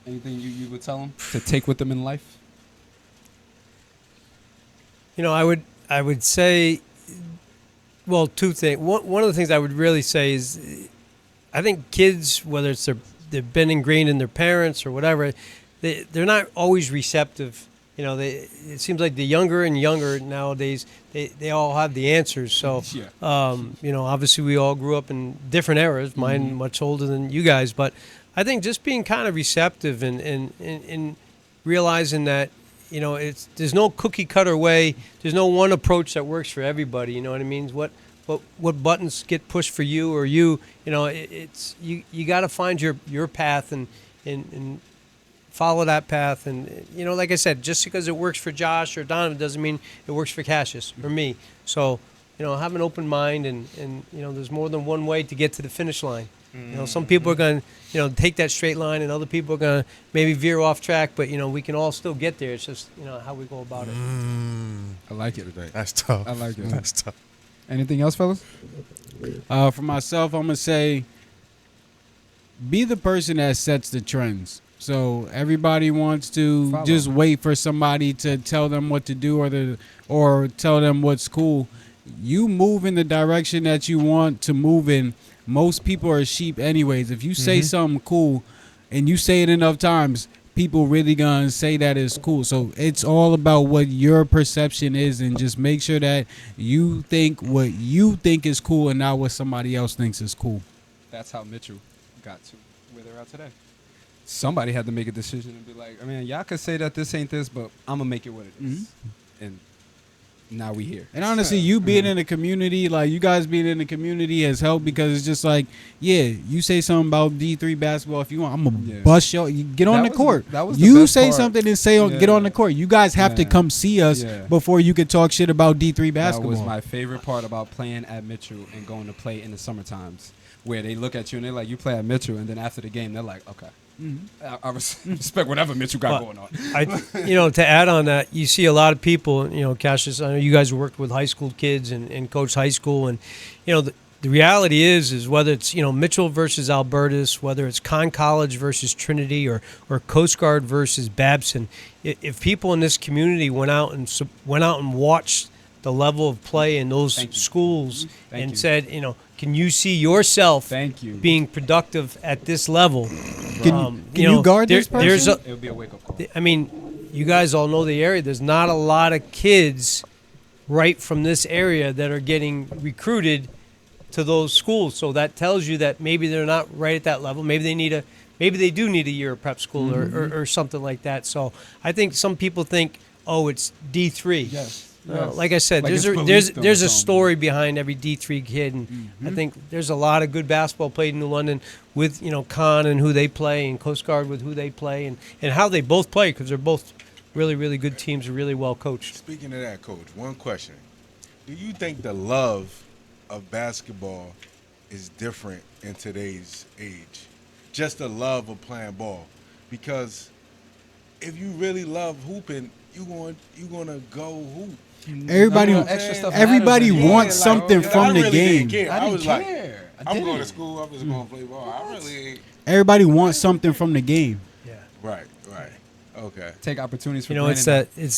anything you would tell them to take with them in life? You know, I would say, well, 2 things. One of the things I would really say is, I think kids, whether it's they've been ingrained in their parents or whatever, they're not always receptive. You know, it seems like the younger and younger nowadays, they all have the answers. So, Yeah. you know, obviously we all grew up in different eras. Mine much older than you guys, but I think just being kind of receptive and realizing that, you know, there's no cookie cutter way. There's no one approach that works for everybody. You know what I mean? What buttons get pushed for you, or you know, it's you got to find your path and follow that path. And, you know, like I said, just because it works for Josh or Donovan doesn't mean it works for Cassius or me. So, you know, have an open mind, and you know, there's more than one way to get to the finish line. You know, some people are going to, you know, take that straight line, and other people are going to maybe veer off track, but, you know, we can all still get there. It's just, you know, how we go about it. I like it. That's tough. I like it. That's tough. Anything else, fellas? For myself, I'm going to say, be the person that sets the trends. So everybody wants to just wait for somebody to tell them what to do, or tell them what's cool. You move in the direction that you want to move in. Most people are sheep anyways. If you say something cool and you say it enough times, people really gonna say that is cool. So it's all about what your perception is, and just make sure that you think what you think is cool and not what somebody else thinks is cool. That's how Mitchell got to where they're at today. Somebody had to make a decision and be like, I mean, y'all could say that this ain't this, but I'm gonna make it what it is. And now we here. And honestly, you being in the community, like you guys being in the community has helped, because it's just like, yeah, you say something about D3 basketball if you want, I'm gonna bust you get on That the was court. that was the You best say part. something and say get on the court. You guys have to Yeah. come see us Yeah. before you can talk shit about D3 basketball. That was my favorite part about playing at Mitchell and going to play in the summer times, where they look at you and they're like, you play at Mitchell, and then after the game, they're like, okay. I respect whatever Mitchell got But going on. To add on that, you see a lot of people, Cassius, I know you guys worked with high school kids and coached high school, and, the reality is whether it's, Mitchell versus Albertus, whether it's Conn College versus Trinity or Coast Guard versus Babson, if people in this community went out and watched the level of play in those schools Thank and you. said, can you see yourself Thank you. being productive at this level? Can you guard this person? There's It would be a wake-up call. I mean, you guys all know the area. There's not a lot of kids right from this area that are getting recruited to those schools. So that tells you that maybe they're not right at that level. Maybe they do need a year of prep school or something like that. So I think some people think, oh, it's D3. Yes. Like I said, Like there's it's a policed there's a or something. story behind every D3 kid, and I think there's a lot of good basketball played in New London with Conn and who they play, and Coast Guard with who they play, and how they both play, because they're both really, really good teams and really well coached. Speaking of that, Coach, one question. Do you think the love of basketball is different in today's age? Just the love of playing ball. Because if you really love hooping, you're gonna go hoop. Everybody, Extra stuff everybody matters. wants Yeah, something like, from I the really game. didn't care. I I didn't was like, care. I'm going to school. I'm just going to play ball. I really ain't. Everybody wants something from the game. Yeah. Right. Okay. Take opportunities for It's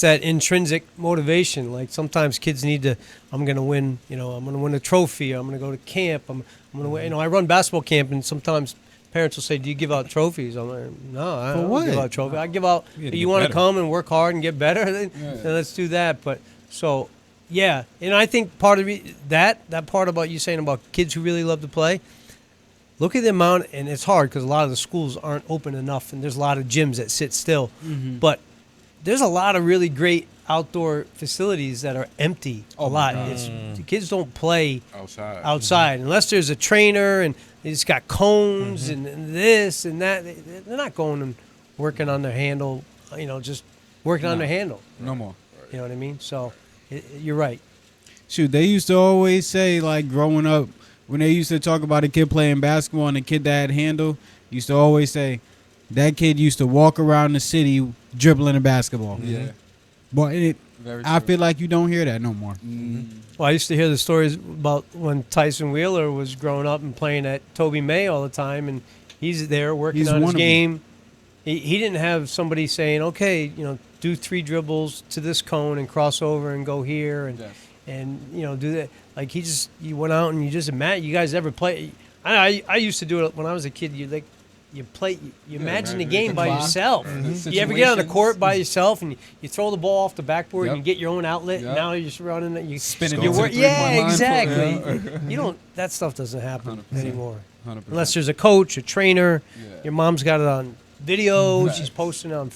that intrinsic motivation. Like sometimes kids need to. I'm going to win. I'm going to win a trophy. I'm going to go to camp. I'm going to win. I run basketball camp, and sometimes parents will say, "Do you give out trophies?" I'm like, "No, I don't give out trophies. I give out. You gotta You get want to better." come and work hard and get better? Then let's do that." But so yeah, and I think part of that part about you saying about kids who really love to play. Look at the amount, and it's hard because a lot of the schools aren't open enough, and there's a lot of gyms that sit still. But there's a lot of really great outdoor facilities that are empty. A lot. The kids don't play outside unless there's a trainer and it's got cones and this and that. They're not going and working on their handle. Just working on their handle. No more. You know what I mean? So you're right. Shoot, they used to always say, like, growing up, when they used to talk about a kid playing basketball and a kid that had handle, used to always say, that kid used to walk around the city dribbling a basketball. Yeah. But Very I true. feel like you don't hear that no more. Well, I used to hear the stories about when Tyson Wheeler was growing up and playing at Toby May all the time, and he's there working He's on his one of them. game. He didn't have somebody saying, okay, do 3 dribbles to this cone and cross over and go here and Yes. do that. Like you went out and you just imagine. You guys ever play? I used to do it when I was a kid. You imagine the game by clock. yourself. Mhm. You ever get on the Situations. court by yourself and you throw the ball off the backboard and you Yep. get your own outlet? Yep. And now you're just running it. You Spinning you into work- the three-point Yeah, line. exactly. Yeah. You don't. That stuff doesn't happen 100%. anymore 100%. unless there's a coach, a trainer. Yeah. Your mom's got it on video. Right. She's posting it on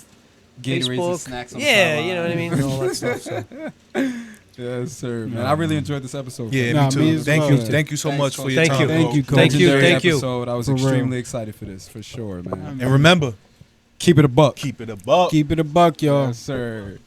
Gatorades and Facebook. snacks on the Yeah, sideline. you know what I mean. And all that stuff. So. Yes, sir, man. I really enjoyed this episode. Yeah, Nah, me too. me as Thank well. you. Thank you so Thanks, much Coach. for your Thank time. you. Thank you, Coach. Thank you. Legendary Thank you. episode. I was For real. extremely excited for this, for sure, man. And remember, Keep it a buck. keep it a buck. Keep it a buck, y'all. Yes, sir.